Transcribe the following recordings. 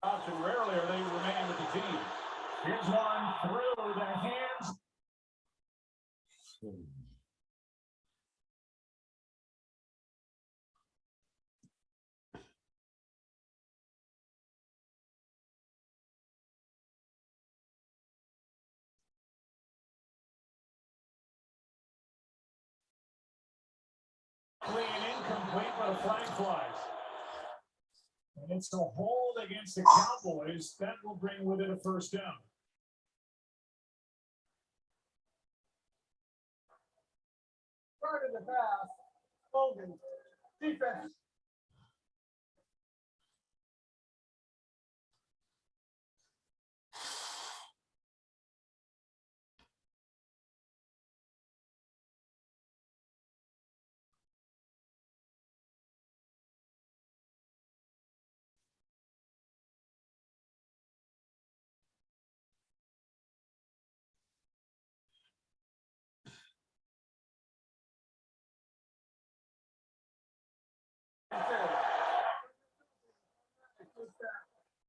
And rarely are they remain with the team. Here's one through the hands. Clean incomplete, but a flag flies. And it's a hold against the Cowboys. That will bring with it a first down. Part of the pass. Holding. Defense.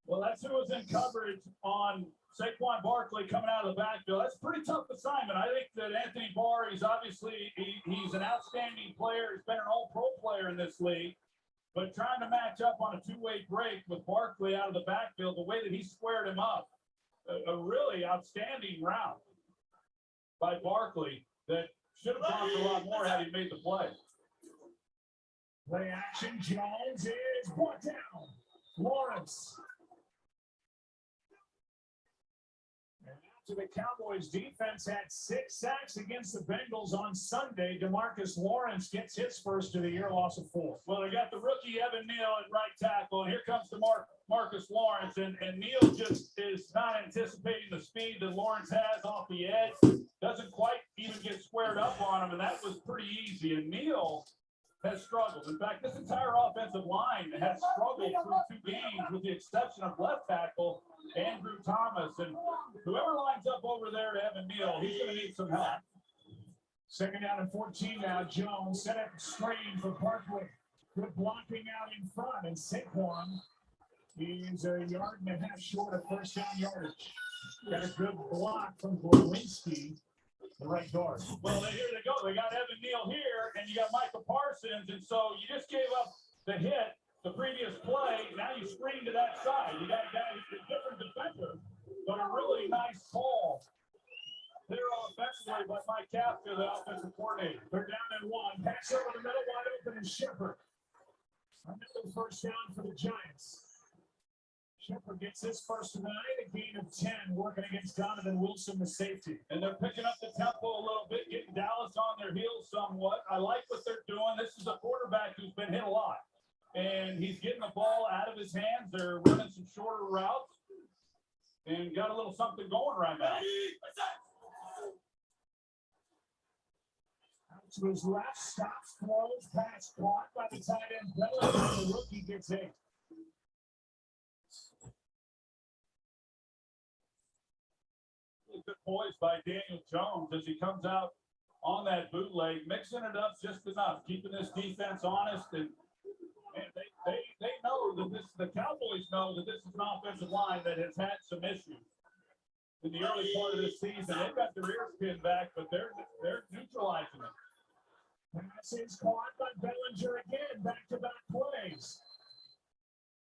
Well, that's who was in coverage on Saquon Barkley coming out of the backfield. That's a pretty tough assignment. I think that Anthony Barr, he's obviously he's an outstanding player. He's been an all-pro player in this league. But trying to match up on a two-way break with Barkley out of the backfield, the way that he squared him up, a really outstanding route by Barkley that should have gone for a lot more had he made the play. Play action, Jones is brought down. Lawrence. to the Cowboys defense had 6 sacks against the Bengals on Sunday. DeMarcus Lawrence gets his first of the year, loss of 4. Well, they got the rookie Evan Neal at right tackle, and here comes Marcus Lawrence, and Neal just is not anticipating the speed that Lawrence has off the edge. Doesn't quite even get squared up on him, and that was pretty easy. And Neal has struggled. In fact, this entire offensive line has struggled through 2 games with the exception of left tackle Andrew Thomas. And whoever lines up over there to Evan Neal, he's going to need some help. 2nd down and 14 now. Jones set up screen for Barkley. Good blocking out in front. And Saquon is a 1.5 yards short of first down yardage. Got a good block from Glowinski, the right guard. Well, here they go. They got Evan Neal here, and you got Michael Parsons. And so you just gave up the hit the previous play. Now you screen to that side. You got a guy who's a different defender, but a really nice ball. They're offensively, but Mike Kafka, the offensive coordinator. They're down in 1. Pass over the middle, wide open, and Shepard. Another first down for the Giants. Shepard gets his first of the night, a gain of 10, working against Donovan Wilson, the safety. And they're picking up the tempo a little bit, getting Dallas on their heels somewhat. I like what they're doing. This is a quarterback who's been hit a lot. And he's getting the ball out of his hands. They're running some shorter routes and got a little something going right now. Out to his left, stops, throws, pass caught by the tight end. Bellinger, the rookie, gets 8. Good poise by Daniel Jones as he comes out on that bootleg, mixing it up just enough, keeping this defense honest. And they know that the Cowboys know that this is an offensive line that has had some issues in the early part of this season. They've got their ears pinned back, but they're neutralizing it. Pass is caught by Bellinger again, back-to-back plays.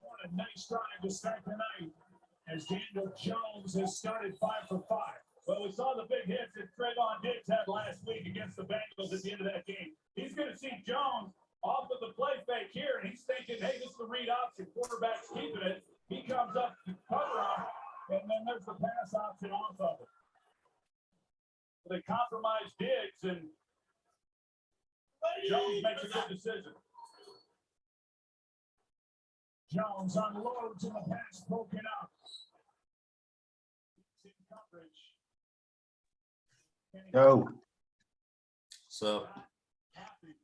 What a nice drive to start the night as Daniel Jones has started 5 for 5. Well, we saw the big hits that Trayvon Diggs had last week against the Bengals at the end of that game. He's going to see Jones off of the play fake here, and he's thinking, hey, this is the read option. Quarterback's keeping it. He comes up to cover him, and then there's the pass option off of it. They compromise Diggs, and Jones makes a good decision. Jones unloads and the pass broken up. In coverage. Yo. So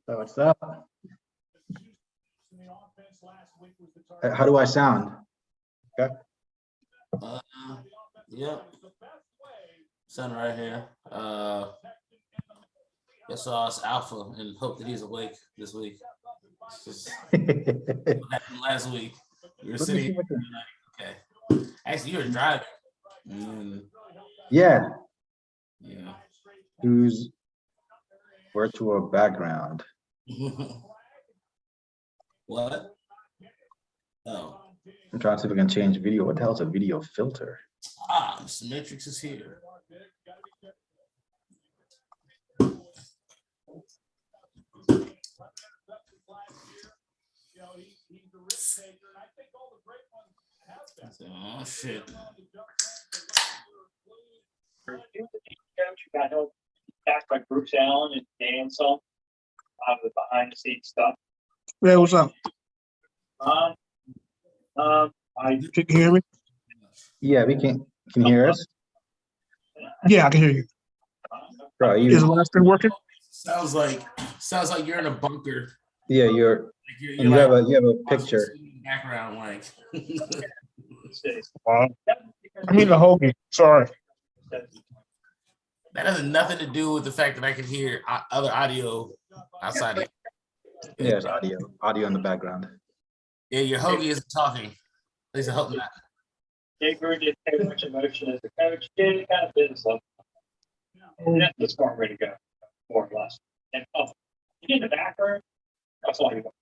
What's up? How do I sound? Okay. Yeah. Son right here. Guess us Alpha and hope that he's awake this week. Just what happened last week. You were sitting here like, okay. Actually, you were driving. Yeah. Yeah. Who's virtual background? What? Oh. I'm trying to see if I can change video. What the hell is a video filter? Mr. Matrix is here. Oh shit. You got help backed by Bruce Allen and Dan Salt out of the behind the scenes stuff. Yeah, what's up? I Can you hear me? Yeah, we can you hear us? Yeah, I can hear you. Bro, Is the last thing working? Sounds like you're in a bunker. yeah, you're Like and you have a picture. Background like. I mean the Hoagie. Sorry. That has nothing to do with the fact that I can hear other audio outside of it. Yeah, there's audio in the background. Yeah, your Hoagie isn't talking. At least I hope not. Jake Bird didn't take much emotion as a coach. Did kind of business level. And that's the smart way to go, more or less. And you get in the back room, that's all you want.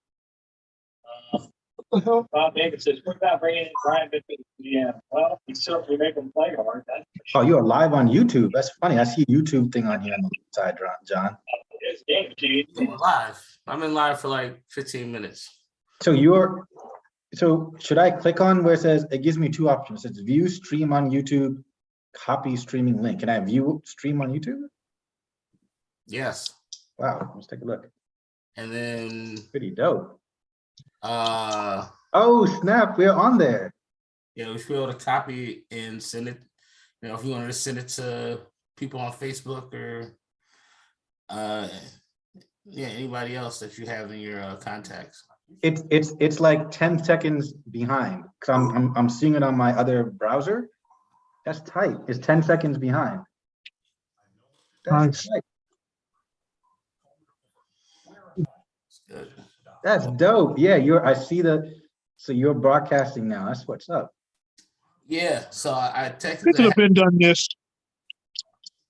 Bob David says, what about bringing in Brian Bittman to the GM? Well, he certainly make them play hard. That's for sure. Oh, you're live on YouTube. That's funny. I see a YouTube thing on here on the side, John. It's game, Gene. We're live. I'm in live for like 15 minutes. So should I click on where it says, it gives me 2 options. It says view stream on YouTube, copy streaming link. Can I view stream on YouTube? Yes. Wow, let's take a look. And then Pretty dope. uh Oh snap, we're on there. yeah, we should be able to copy and send it. You know, if you wanted to send it to people on Facebook or yeah, anybody else that you have in your contacts. It's like 10 seconds behind because I'm seeing it on my other browser. That's tight. It's 10 seconds behind. That's Nice. tight. Good. That's dope. Yeah, I see so you're broadcasting now. That's what's up. Yeah, so I We could technically have been done this.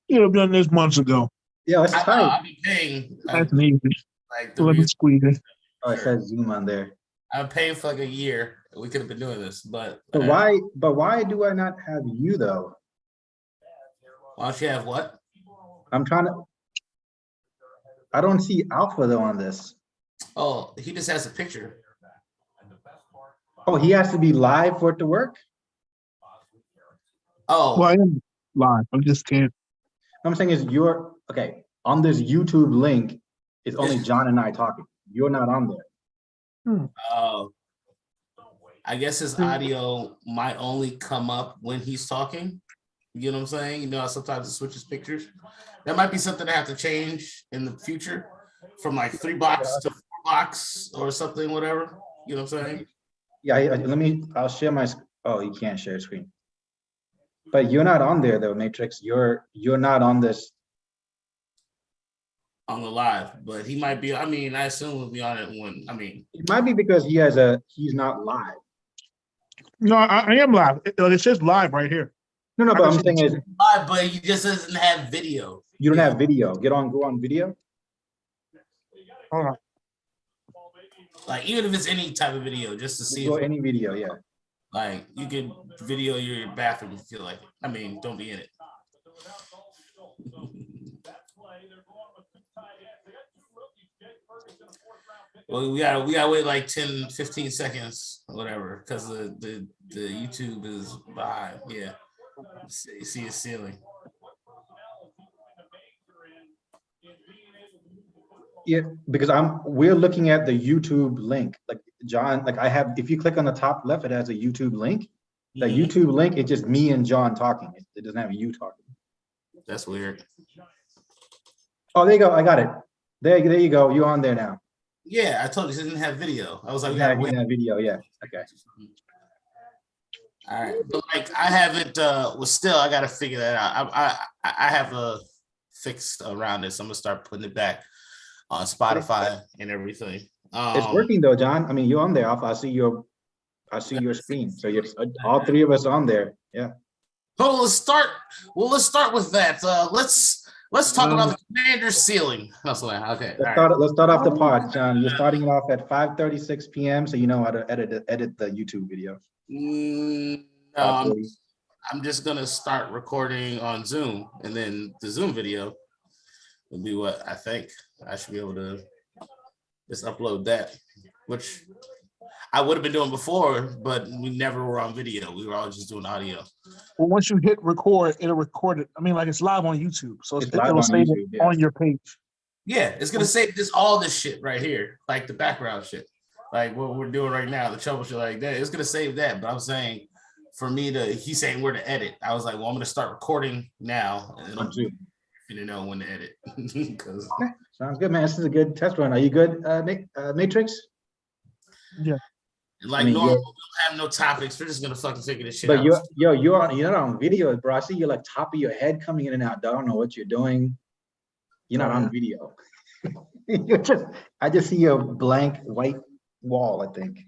You could have done this months ago. Yeah, it's I know, tight. I'll be paying That's easy. like the Let me reason squeeze it. Oh, it says Zoom on there. I'm paying for like a year. We could have been doing this, but But why do I not have you though? why don't you have what? I'm trying to. I don't see Alpha though on this. Oh, he just has a picture. Oh, he has to be live for it to work. Oh, Well, I am live. I just can't. What I'm saying is okay on this YouTube link. It's only John and I talking. You're not on there. I guess his audio might only come up when he's talking. You know what I'm saying? You know how sometimes it switches pictures. That might be something I have to change in the future from like 3 box to 4 box or something, whatever. You know what I'm saying? Yeah, I'll share my. Oh, you can't share screen. But you're not on there though, Matrix. You're not on this. On the live, but he might be. I mean, I assume we'll be on it when. I mean, It might be because he's not live. No, I am live. It says live right here. No, but I'm saying is live, but he just doesn't have video. you don't have video. Go on video. Hold on. Like even if it's any type of video, just to see Go if any video, yeah. like you could video your bathroom if you feel like it. I mean, don't be in it. Well, we gotta wait like 10, 15 seconds, or whatever, because the YouTube is behind. Yeah, see his ceiling. Yeah, because we're looking at the YouTube link. Like John, like I have. If you click on the top left, it has a YouTube link. The Mhm. YouTube link, it's just me and John talking. It doesn't have you talking. That's weird. Oh, there you go. I got it. There you go. You're on there now. Yeah, I told you he didn't have video. I was like, we Yeah, gotta wait. that video. Yeah. Okay. All right, but like I haven't. Well, still, I gotta figure that out. I have a fix around this. I'm gonna start putting it back on Spotify and everything. It's working though, John. I mean, you're on there. I see your screen. So you're all 3 of us on there. Yeah. Oh, let's start. Well, let's start with that. Let's talk about the commander's ceiling. That's what okay. Let's start off the pod, John. You're starting it off at 5:36 p.m. So you know how to edit the YouTube video. No, I'm just gonna start recording on Zoom, and then the Zoom video will be what I think I should be able to just upload that, which I would have been doing before, but we never were on video. We were all just doing audio. Well, once you hit record, it'll record it. I mean, like it's live on YouTube, so It's live it'll on save YouTube, it yeah. on your page. Yeah, it's gonna save just all this shit right here, like the background shit, like what we're doing right now, the troubleshoot like that. It's gonna save that, but I'm saying for me he's saying where to edit. I was like, well, I'm gonna start recording now, and On Zoom. you know when to edit. Because Sounds good, man. This is a good test run. Are you good, Matrix? Yeah. like I mean, normal, yeah. we don't have no topics. We're just gonna fucking figure this shit But out. you're not on video, bro. I see you like top of your head coming in and out. I don't know what you're doing. You're not on video. I just see a blank white wall, I think.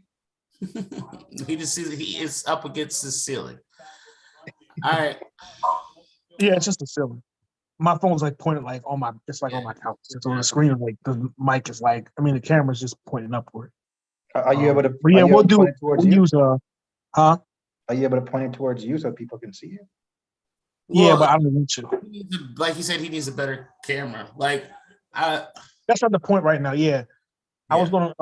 He just sees he is up against the ceiling. All right. Yeah, it's just a ceiling. My phone's like pointed like on my. It's like on my couch. So the screen, like the mic is like. I mean, the camera's just pointing upward. Are you able to? But yeah, are you we'll able to do. point it towards We'll you? use huh? Are you able to point it towards you so people can see you? Yeah, Well, but I don't need to. like you said, he needs a better camera. Like That's not the point right now. Yeah, I was gonna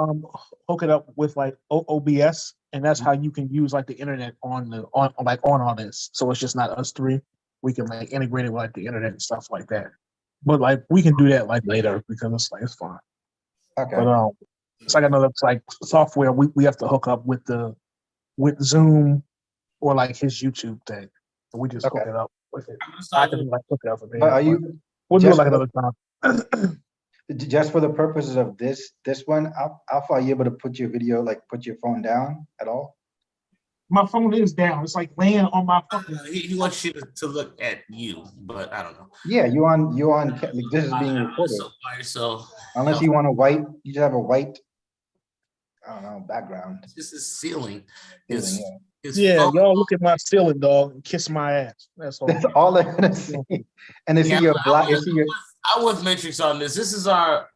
hook it up with like OBS, and that's how you can use like the internet on all this. So it's just not us 3. we can like integrate it with like the internet and stuff like that. But like we can do that like later because it's like it's fine. Okay. But it's like another like software we have to hook up with Zoom or like his YouTube thing. So we just hook Okay. it up with it. I'm gonna I start can like hook it up for But are you we'll do it just like for- another time. just for the purposes of this one, Alpha, are you able to put your video, like put your phone down at all? My phone is down. It's like laying on my fucking. he wants you to look at you, but I don't know. Yeah, you on like, this is being recorded. So by yourself. Unless you want you just have a white, I don't know, background. It's just his ceiling. Ceiling, His Yeah, phone- y'all look at my ceiling, dog, and kiss my ass. That's all. That's all I'm gonna see. And they see Yeah, your black, you see your, I was Matrix on this. This is our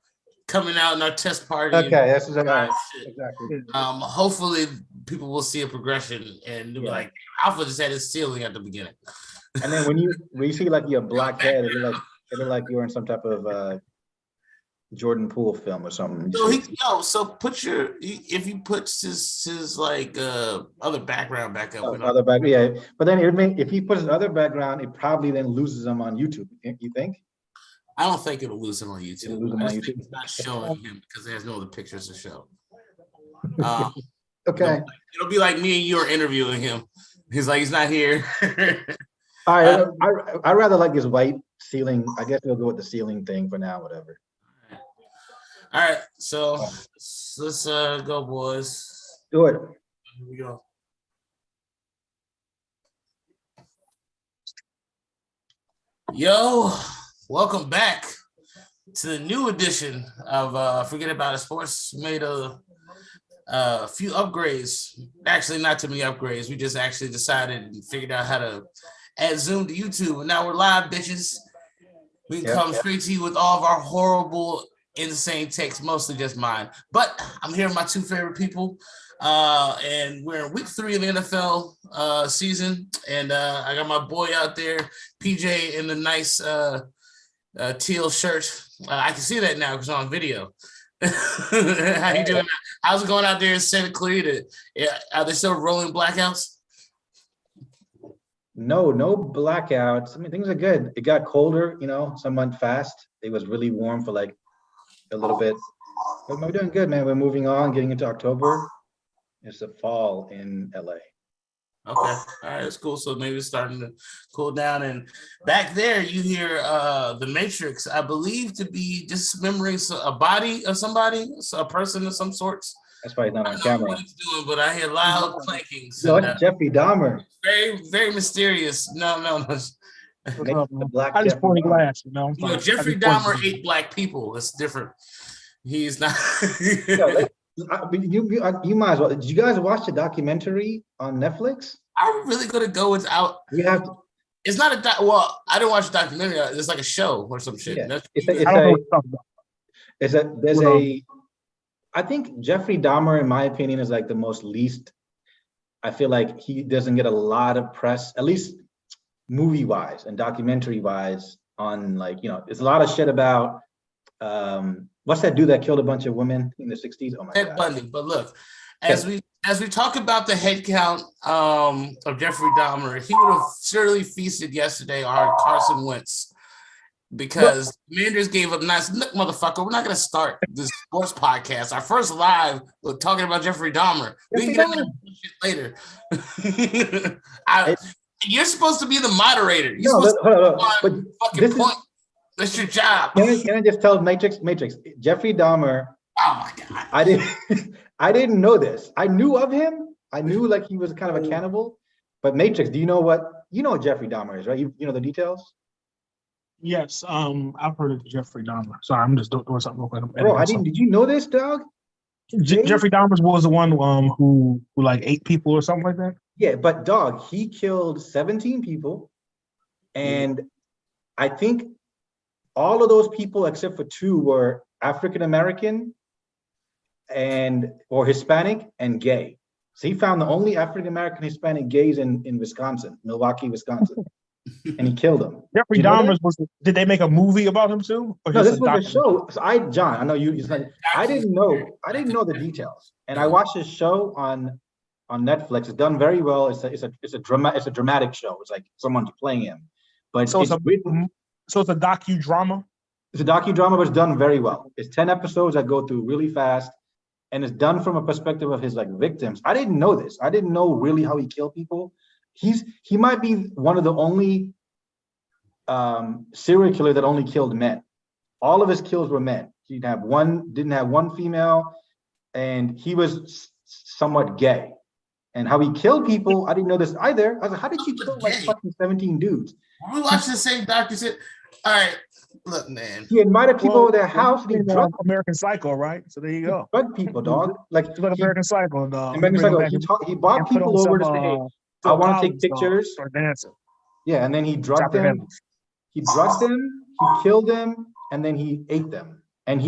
coming out in our test party. okay, that's all right. Shit. Exactly. Hopefully people will see a progression and they'll be Yeah. like, Alpha just had his ceiling at the beginning. And then when you see like your black head, it look like you're in some type of Jordan Poole film or something. So put if you put his like other background back up. Other back, yeah. But then if he puts his other background, it probably then loses him on YouTube. You think? I don't think it'll lose him on YouTube. It'll lose him I on just think YouTube. it's not showing him because there's no other pictures to show. Okay. It'll be like me and you are interviewing him. He's like, he's not here. All right. I rather like his white ceiling. I guess we'll go with the ceiling thing for now. Whatever. All right, so let's go, boys. Do it. Here we go. Yo, welcome back to the new edition of Forget About It Sports. Made a few upgrades. Actually, not too many upgrades. We just actually decided and figured out how to add Zoom to YouTube. And now we're live, bitches. We can come straight to you with all of our horrible, insane takes, mostly just mine. But I'm here with my two favorite people. And we're in week 3 of the NFL season. And I got my boy out there, PJ, in the nice teal shirt. I can see that now because I'm on video. How you doing? How's it going out there in Santa Clarita? Are they still rolling blackouts? No blackouts. I mean, things are good. It got colder, somewhat fast. It was really warm for like a little bit. But we're doing good, man. We're moving on, getting into October. It's the fall in LA. Okay, all right, that's cool. So maybe it's starting to cool down. And back there, you hear the Matrix, I believe, to be dismembering a body of somebody, a person of some sorts. That's why he's not I on don't know camera. what he's doing, but I hear loud clankings. No, and, it's Jeffrey Dahmer. very, very mysterious. No. What's Make up, the man? black I just Jeffrey poured a Dahmer. glass, I'm You know, fine. Jeffrey I just poured Dahmer ate black people. That's different. He's not. You might as well. Did you guys watch the documentary on Netflix? I'm really gonna go without. We have to. It's not a well. I didn't watch a documentary. It's like a show or some shit. Yeah. That's, I don't know what you're talking about. There's Well, a. I think Jeffrey Dahmer, in my opinion, is like the most least. I feel like he doesn't get a lot of press, at least movie wise and documentary wise. On like there's a lot of shit about. What's that dude that killed a bunch of women in the 60s? Oh my Ted god. Bundy. But look, as we talk about the head count of Jeffrey Dahmer, he would have surely feasted yesterday on Carson Wentz because Commanders gave up nice. Look, motherfucker, we're not gonna start this sports podcast. Our first live, we're talking about Jeffrey Dahmer. We can get into that shit later. You're supposed to be the moderator. You're No, supposed hold on, to but fucking this is- point. That's your job. Can I just tell Matrix? Jeffrey Dahmer. Oh my god. I didn't know this. I knew of him. I knew like he was kind of a cannibal. But Matrix, do you know what Jeffrey Dahmer is, right? You know the details? Yes, I've heard of Jeffrey Dahmer. Sorry, I'm just doing something real quick. Bro, I didn't. Did you know this, dog? Jeffrey Dahmer was the one who like ate people or something like that. Yeah, but dog, he killed 17 people, and I think all of those people except for 2 were African American or Hispanic and gay. So he found the only African American Hispanic gays in Wisconsin, Milwaukee, Wisconsin, and he killed them. Jeffrey You know Dahmer did they make a movie about him too? Or No, just this was a documentary? show. So John, I know you. I didn't know the details, and I watched this show on Netflix. It's done very well. It's a dramatic show. It's like someone's playing him, but So it's it's written. so it's a docudrama. It's a docudrama, but it's done very well. It's 10 episodes that go through really fast, and it's done from a perspective of his like victims. I didn't know this. I didn't know really how he killed people. He might be one of the only serial killer that only killed men. All of his kills were men. He didn't have one female, and he was somewhat gay. And how he killed people, I didn't know this either. I was like, how did you kill like fucking 17 dudes? We watched the same doctor said, all right, look, man. He invited people over their house and he in, drugged American Psycho, right? So there you go. people, dog. Like It's like he- American Psycho, dog. American Bring Psycho, them back he brought and put people on over to some, say, hey, Phil I want to take Collins, dog, pictures. start dancing. Yeah, and then he drugged Chop their them. head off. He drugged them, he killed them, and then he ate them. And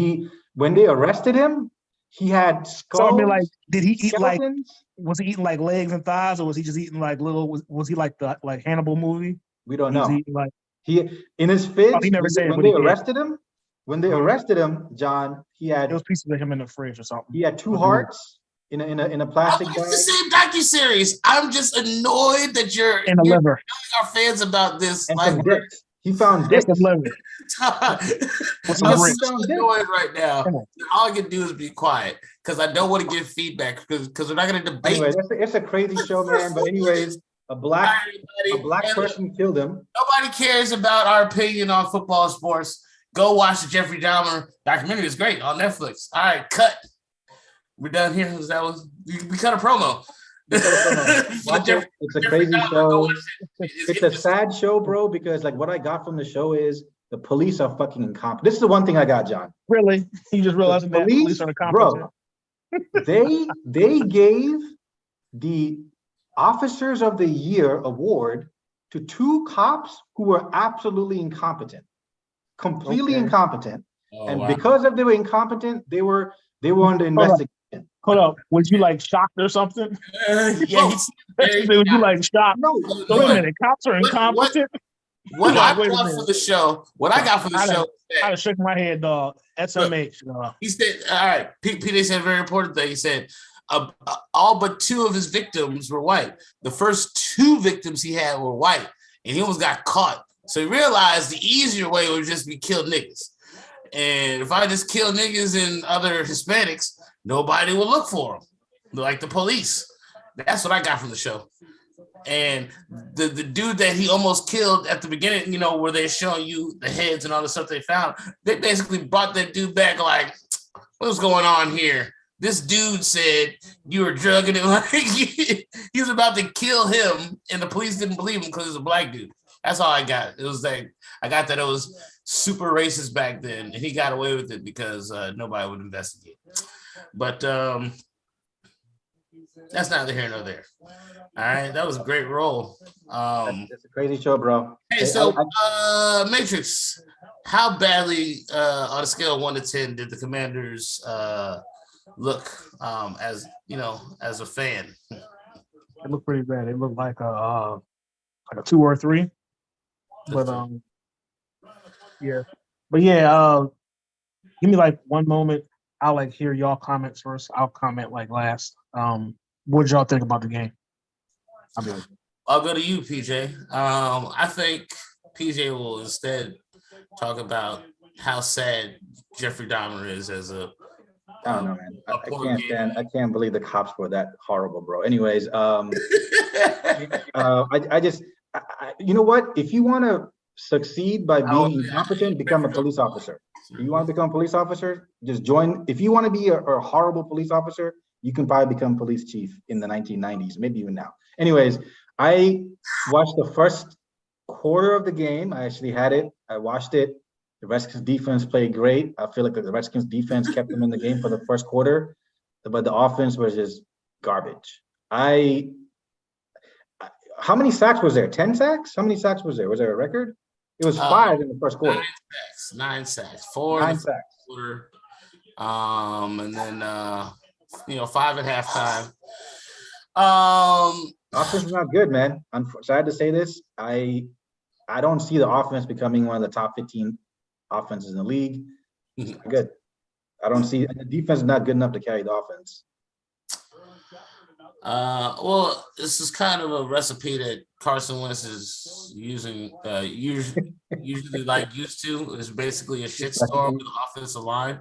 when they arrested him, he had skulls. So I mean, like, did he eat like? skeletons. Was he eating like legs and thighs, or was he just eating like little? Was he like the Hannibal movie? We don't He was know. eating like He in his fits, he never said when what they he did. arrested him, John, he there was had pieces of him in the fridge or something. 2 hearts in a plastic It's bag. the same docuseries. I'm just annoyed that you're In the liver. our fans about this. And Like, some dicks. He found Yes, dicks. the liver. I'm With some Yes, bricks. he found dicks. annoyed right now. Come on. All I can do is be quiet because I don't want to give feedback because we're not going to debate. Anyway, it's a crazy show, man. But anyways, a black Everybody. And person killed him. nobody cares about our opinion on football sports. Go watch the Jeffrey Dahmer documentary. It's great on Netflix. All right, cut. We're done here. We cut a promo. Watch it. It's a crazy show. It's a sad show, bro, because like what I got from the show is the police are fucking incompetent. This is the one thing I got, John. Really? You just realizing that police, police are incompetent? Bro, they gave the Officers of the Year award to 2 cops who were absolutely incompetent, completely Okay. incompetent. Oh, And wow. because of they were incompetent, they were under investigation. Hold up. Was you like shocked or something? Yeah, he's very Was you like shocked? No, So wait a minute. Cops are incompetent? What I Wait a got minute. for the show, what I got for the I show, I'd have shook my head, dog. SMH. Dog. he said, all right, Peter said a very important thing. He said, all but 2 of his victims were white. The first 2 victims he had were white, and he almost got caught. So he realized the easier way would just be kill niggas. And if I just kill niggas and other Hispanics, nobody will look for them, like the police. That's what I got from the show. And the dude that he almost killed at the beginning, where they're showing you the heads and all the stuff they found, they basically brought that dude back like, what's going on here? This dude said you were drugging him. Like he was about to kill him, and the police didn't believe him because he was a black dude. That's all I got. It was like, I got that it was super racist back then, and he got away with it because nobody would investigate. But that's neither here nor there. All right, that was a great role. it's a crazy show, bro. Hey, so Matrix, how badly on a scale of 1 to 10 did the Commanders look as as a fan? It looked pretty bad. It looked like a 2 or 3. But yeah. But yeah, give me like one moment. I'll like hear y'all comments first. I'll comment like last. What did y'all think about the game? I'll be like, I'll go to you, PJ. I think PJ will instead talk about how sad Jeffrey Dahmer is as a. I don't know, man. I can't believe the cops were that horrible, bro. Anyways, you know what? If you want to succeed by being incompetent, become a police officer. If you want to become a police officer, just join. If you want to be a horrible police officer, you can probably become police chief in the 1990s, maybe even now. Anyways, I watched the first quarter of the game. I actually had it. I watched it. The Redskins defense played great. I feel like the Redskins defense kept them in the game for the first quarter, but the offense was just garbage. How many sacks was there? 10 sacks? How many sacks was there? Was there a record? It was 5 in the first quarter. 9 sacks. 4 9 in the sacks. first quarter. And then 5 at halftime. Offense is not good, man. I'm sad to say this. I don't see the offense becoming one of the top 15 offenses in the league. It's not good. I don't see the defense is not good enough to carry the offense. Well, this is kind of a recipe that Carson Wentz is usually like used to. It's basically a shitstorm with the offensive line,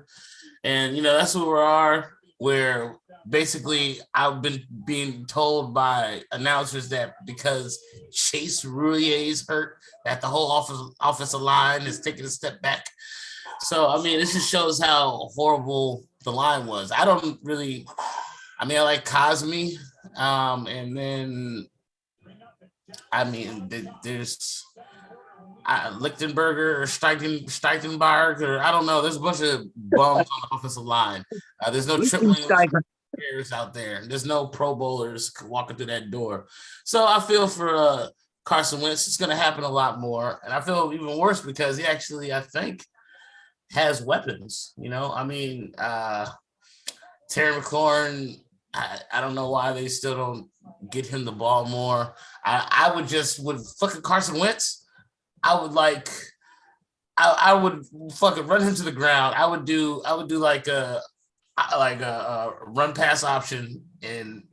and that's where we are. Where basically I've been being told by announcers that because Chase Roullier is hurt, that the whole offensive line is taking a step back. So I mean, this just shows how horrible the line was. I like Cosme. And then, I mean, there's Lichtenberger or Steichenberg, or I don't know. There's a bunch of bums on the offensive line. There's no tripling players out there. There's no Pro Bowlers walking through that door. So I feel for Carson Wentz, it's going to happen a lot more. And I feel even worse because he actually, I think, has weapons. I mean, Terry McLaurin, I don't know why they still don't get him the ball more. I would with fucking Carson Wentz, I would fucking run him to the ground. I would do like a run pass option and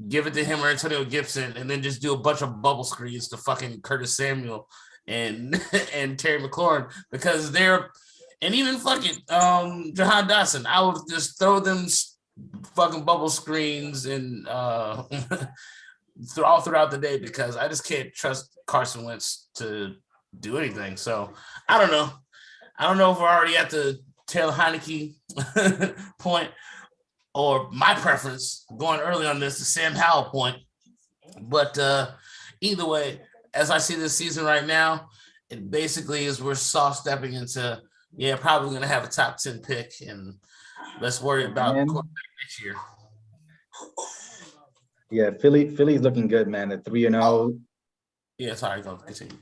give it to him or Antonio Gibson, and then just do a bunch of bubble screens to fucking Curtis Samuel and Terry McLaurin, because and even fucking Jahan Dotson. I would just throw them fucking bubble screens and all throughout the day, because I just can't trust Carson Wentz to do anything. So I don't know if we're already at the Taylor Heineke point, or my preference going early on this, the Sam Howell point. But either way, as I see this season right now, it basically is we're soft stepping into probably going to have a top 10 pick, and let's worry about quarterback next year. Yeah, Philly's looking good, man. At 3-0. Yeah, sorry, go continue.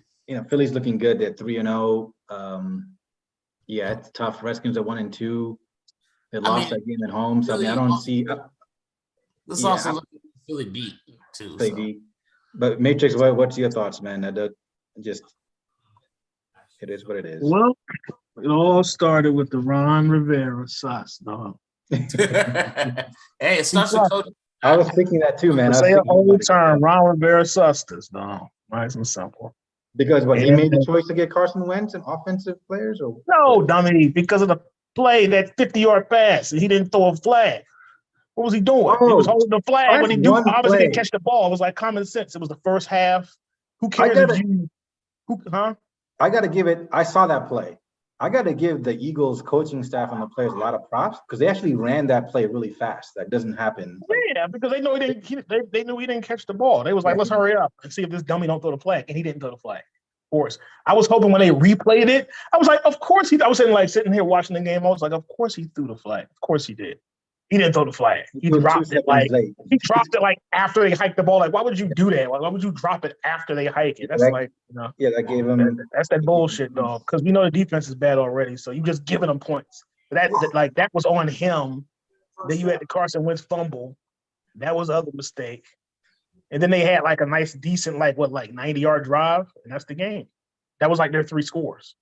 Philly's looking good at 3-0. Yeah, it's tough. Redskins are 1-2. They lost that game at home, so Philly, I don't see. This also looking Philly beat too. Philly beat. But Matrix, what's your thoughts, man? It is what it is. Well, it all started with the Ron Rivera sauce, dog. Hey, it starts with coach. I was thinking that too, man. Say a whole term, Ron Rivera Sustas, dog. Nice and simple. Because he made the choice to get Carson Wentz and offensive players, or no, dummy, because of the play, that 50-yard pass, and he didn't throw a flag. What was he doing? He was holding the flag when he obviously didn't catch the ball. It was like common sense. It was the first half. Who cares I got to give it. I saw that play. I got to give the Eagles coaching staff and the players a lot of props, because they actually ran that play really fast. That doesn't happen. Yeah, because they know they knew he didn't catch the ball. They was like, let's hurry up and see if this dummy don't throw the flag, and he didn't throw the flag. Of course, I was hoping when they replayed it, I was like, of course he. I was sitting here watching the game. I was like, of course he threw the flag. Of course he did. He didn't throw the flag. He dropped it like after they hiked the ball. Like, why would you do that? Like, why would you drop it after they hike it? That's Yeah, that gave him. That's that bullshit, dog. Because we know the defense is bad already, so you just giving them points. That was on him. Then you had the Carson Wentz fumble. That was the other mistake. And then they had like a nice, decent, 90-yard drive, and that's the game. That was like their 3 scores.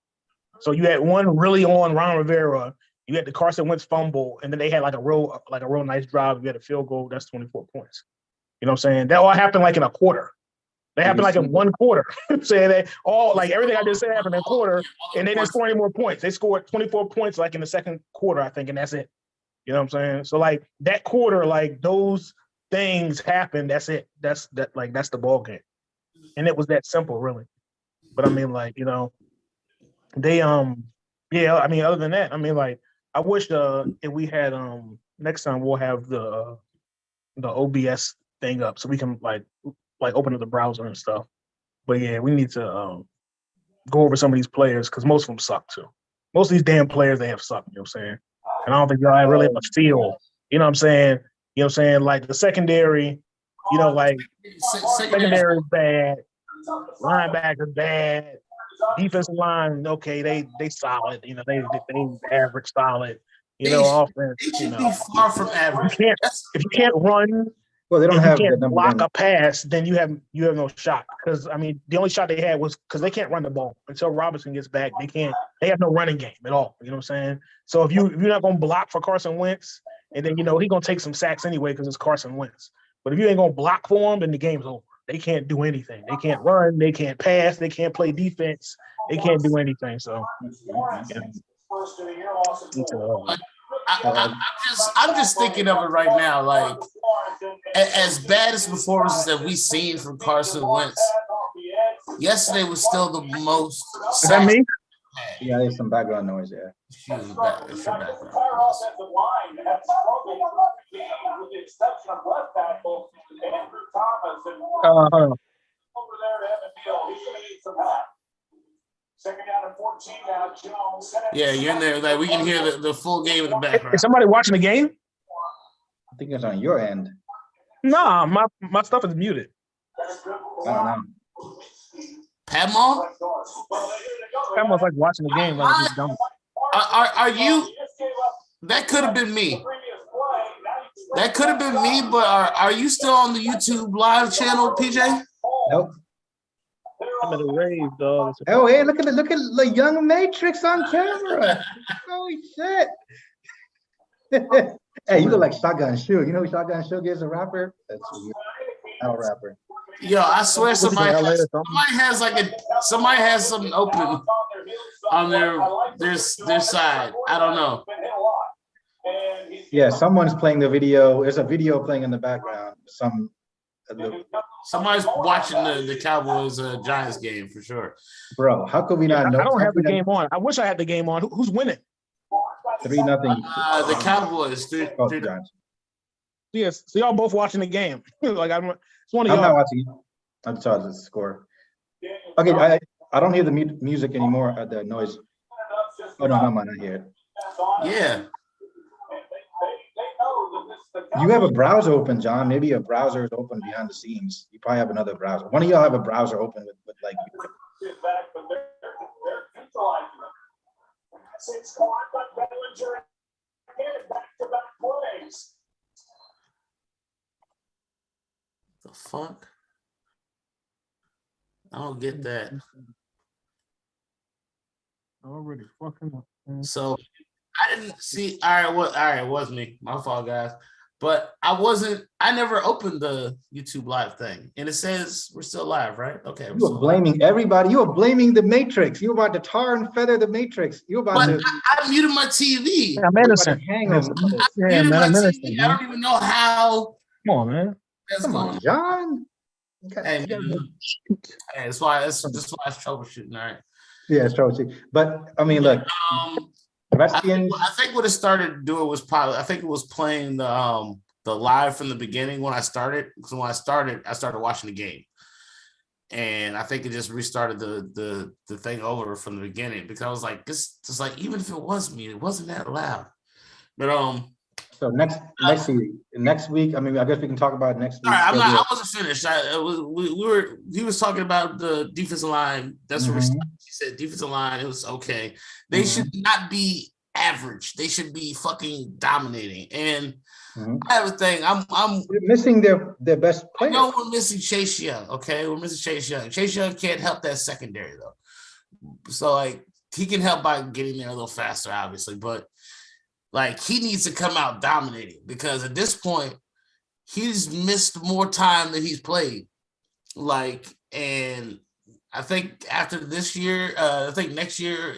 So you had one really on Ron Rivera. You had the Carson Wentz fumble, and then they had like a real nice drive. You had a field goal. That's 24 points. You know what I'm saying? That all happened like in a quarter. They happened like in one quarter. Saying that everything I just said happened in a quarter, and they didn't score any more points. They scored 24 points like in the second quarter, I think, and that's it. You know what I'm saying? So like that quarter, like those things happened. That's it. That's the ball game, and it was that simple, really. But I mean, they other than that, I mean, I wish if we had next time we'll have the OBS thing up so we can open up the browser and stuff. But yeah, we need to go over some of these players, because most of them suck too. Most of these damn players, they have sucked. You know what I'm saying? And I don't think y'all really have a feel. You know what I'm saying? You know what I'm saying? Like the secondary, secondary is bad, linebackers bad. Defensive line, okay, they solid. They average solid. Offense. They should be far from average. If you can't run, well, they don't have you can't the block a pass, then you have no shot. Because I mean, the only shot they had was because they can't run the ball until Robinson gets back. They have no running game at all. You know what I'm saying? So if you're not going to block for Carson Wentz, and then he gonna take some sacks anyway because it's Carson Wentz. But if you ain't gonna block for him, then the game's over. They can't do anything. They can't run. They can't pass. They can't play defense. They can't do anything. So, yeah. I'm just thinking of it right now. Like, as bad as performances that we've seen from Carson Wentz, yesterday was still the most. Is that me? Yeah, there's some background noise. Yeah. It's your background. With the exception of left tackle, Andrew Thomas and Hold on. over there to Evan Neal. He's going to need some help. Second down and 14 now, Jones. Yeah, you're in there. Like, we can hear the full game in the background. Is somebody watching the game? I think it's on your end. Nah, my stuff is muted. I don't know. Padmore, I almost like watching the game. Like he's dumb. are you? That could have been me. That could have been me, but are you still on the YouTube live channel, PJ? Nope. I'm in a rave, dog. Oh, hey, look at the young Matrix on camera. Holy shit. Hey, you look like Shotgun Suge. You know who Shotgun Suge is, a rapper? That's weird. Not a rapper. Yo, I swear somebody has something open on their side. I don't know. Yeah, someone's playing the video. There's a video playing in the background. Somebody's watching the Cowboys Giants game for sure. Bro, how could we not know? I don't have the game on. I wish I had the game on. Who's winning? 3-0. The Cowboys. Yes, so y'all both watching the game. Like it's one of I'm y'all. not watching. I'm sorry, the score. Okay, I don't hear the music anymore. The noise. Oh no, I'm not here. Yeah. You have a browser open, John. Maybe a browser is open behind the scenes. You probably have another browser. One of y'all have a browser open with like. The fuck? I don't get that. Already fucking up, man. So I didn't see. All right, it was me. My fault, guys. But I never opened the YouTube live thing. And it says we're still live, right? Okay. You were blaming everybody. You were blaming the Matrix. You were about to tar and feather the Matrix. You were about to. I muted my TV. Yeah, I'm innocent. Hang on. Yeah, man, I'm innocent. I don't even know how. Come on, man. That's Come going on, on. John. Hey, man. Hey, that's why it's troubleshooting, all right. Yeah, it's true. But I mean, look, Redskins. I think what it started doing was probably, I think it was playing the live from the beginning when I started. Because when I started watching the game. And I think it just restarted the thing over from the beginning because I was like, this just like, even if it was me, it wasn't that loud. But So next week, I mean, I guess we can talk about it next week. all right, I wasn't finished. He was talking about the defensive line. That's what he said. Defensive line, it was okay. They should not be average. They should be fucking dominating. And I have a thing. We're missing their best player. I know we're missing Chase Young. Okay, we're missing Chase Young. Chase Young can't help that secondary though. So like he can help by getting there a little faster, obviously, but like he needs to come out dominating because at this point he's missed more time than he's played. Like, and I think after this year, I think next year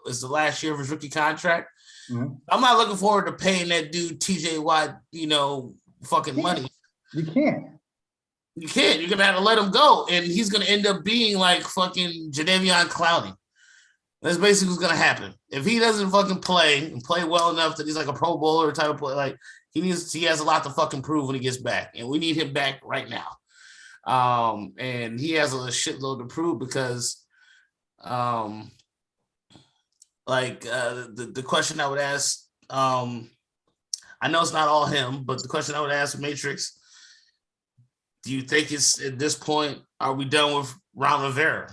is the last year of his rookie contract. I'm not looking forward to paying that dude TJ Watt, fucking money. You can't. You can't. You're gonna have to let him go, and he's gonna end up being like fucking Jadeveon Clowney. That's basically what's gonna happen. If he doesn't fucking play and play well enough that he's like a Pro Bowler type of player, like he has a lot to fucking prove when he gets back, and we need him back right now. And he has a shitload to prove because, the question I would ask, I know it's not all him, but the question I would ask Matrix, do you think it's at this point, are we done with Ron Rivera?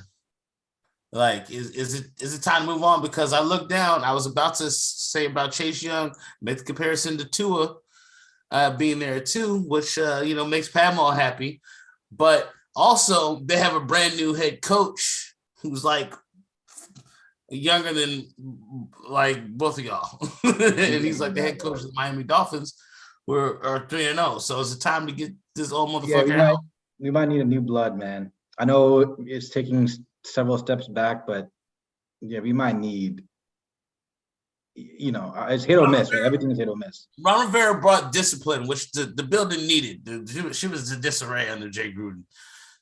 Like, is it time to move on? Because I looked down, I was about to say about Chase Young, make the comparison to Tua being there too, which makes Padmore happy. But also they have a brand new head coach who's like younger than like both of y'all, and he's like the head coach of the Miami Dolphins. We're 3-0, so it's time to get this old Yeah, motherfucker out. we might need a new blood, man. I know it's taking several steps back, but yeah, we might need. It's hit or miss. Right? Everything is hit or miss. Ron Rivera brought discipline, which the building needed. She was the disarray under Jay Gruden.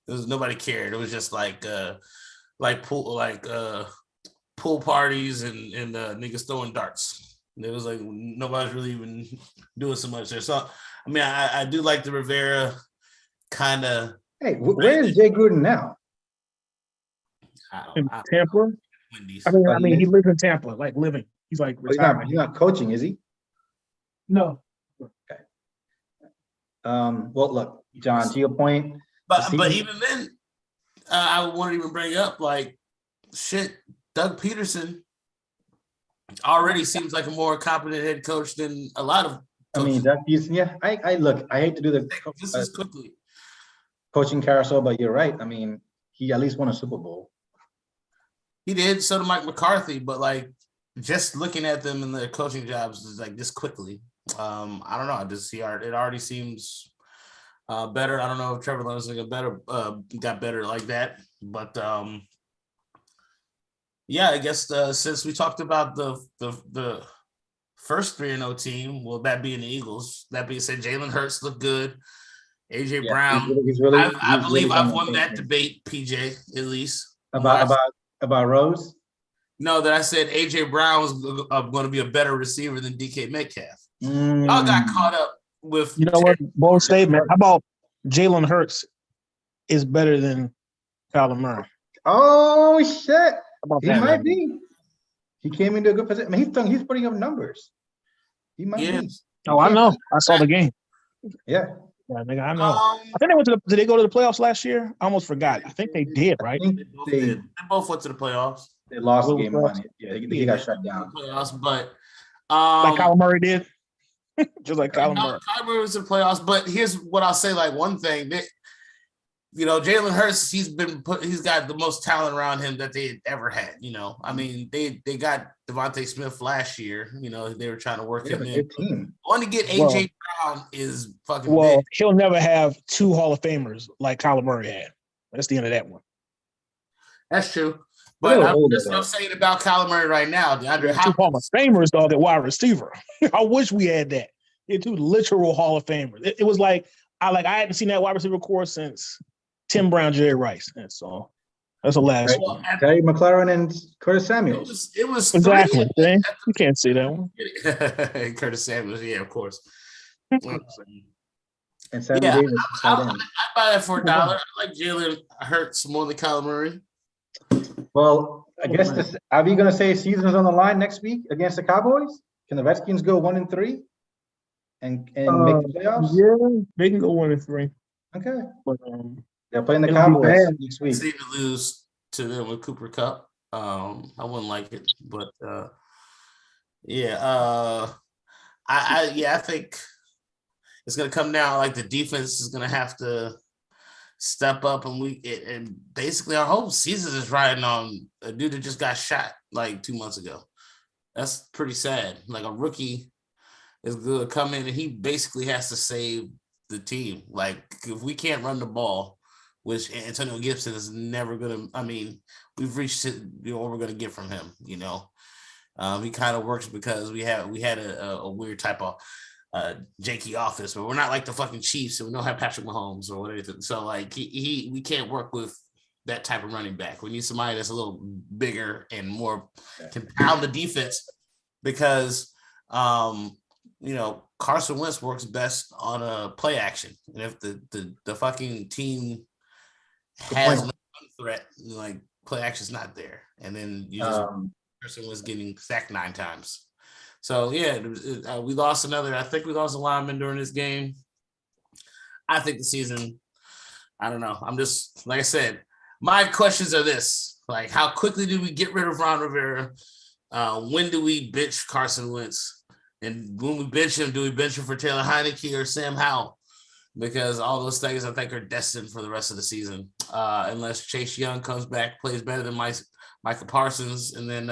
Nobody cared. It was just like pool parties and niggas throwing darts. It was like nobody's really even doing so much there. So I mean, I do like the Rivera kind of. Hey, where is Jay Gruden now? In Tampa. Wendy's. I mean, he lives in Tampa, like living. He's like retired. He's not coaching, is he? No. Well, look, John, to your point. But even then, I wouldn't even bring up like shit. Doug Peterson already seems like a more competent head coach than a lot of. I mean, Doug Peterson. Yeah, I look. I hate to do this is quickly coaching carousel, but you're right. I mean, he at least won a Super Bowl. He did. So did Mike McCarthy, but like just looking at them in their coaching jobs is like this quickly. I don't know. It already seems better. I don't know if Trevor Lawrence got better like that, but yeah, I guess since we talked about the first 3-0 team, well, that being the Eagles. That being said, Jalen Hurts looked good. AJ Brown. I believe I've won that debate, PJ, at least. About Rose? No, that I said AJ Brown was going to be a better receiver than DK Metcalf. Y'all got caught up with. You know what? Bold statement. How about Jalen Hurts is better than Kyler Murray? Oh shit! How about He that, might man? be. He came into a good position. I mean, he's putting up numbers. He might be. Oh, I know. I saw the game. Yeah. Yeah, nigga, I know. I think they went to did they go to the playoffs last year? I almost forgot. I think they did, right? I think They both went to the playoffs. they lost the game one. Yeah, he got shut down. Playoffs, but Like Kyler Murray did. Just like Kyler Murray. Kyler Murray was in the playoffs. But here's what I'll say: like one thing that Jalen Hurts, he's got the most talent around him that they ever had. I mean, they got Devontae Smith last year. They were trying to work him in. Team. One to get AJ Brown is fucking Well, big. he'll never have two Hall of Famers like Kyler Murray had. That's the end of that one. That's true. But that's what I'm saying about Kyler Murray right now. DeAndre Two Hall of Hopkins. Famers, dog, at wide receiver. I wish we had that. They're two literal Hall of Famers. It was like I hadn't seen that wide receiver core since Tim Brown, Jerry Rice. And so that's the last one. Terry McLaurin and Curtis Samuels. It was Exactly. You can't see that one. Curtis Samuels, yeah, of course. And Sammy Yeah, Davis. I buy that for $1. I like Jalen Hurts more than Kyler Murray. Well, I guess are we going to say season's on the line next week against the Cowboys? Can the Redskins go 1-3 and make the playoffs? Yeah, they can go 1-3. Okay. But, They're playing the it'll be Cowboys bad. next week. See to lose to them with Cooper Cup. I wouldn't like it, but I think it's gonna come down. Like the defense is gonna have to step up, and basically our whole season is riding on a dude that just got shot like 2 months ago. That's pretty sad. Like a rookie is gonna come in and he basically has to save the team. Like if we can't run the ball, which Antonio Gibson is never gonna. I mean, we've reached what we're gonna get from him. He kind of works because we had a weird type of janky offense, but we're not like the fucking Chiefs, and we don't have Patrick Mahomes or whatever. So like we can't work with that type of running back. We need somebody that's a little bigger and more can pound the defense because Carson Wentz works best on a play action, and if the fucking team has no threat, like play action's not there, and then you just person was getting sacked 9 times. So yeah, we lost another. I think we lost a lineman during this game. I think the season. I don't know. I'm just like I said. My questions are this: like, how quickly do we get rid of Ron Rivera? When do we bench Carson Wentz? And when we bench him, do we bench him for Taylor Heineke or Sam Howell? because all those things I think are destined for the rest of the season, unless Chase Young comes back, plays better than Micah Parsons, and then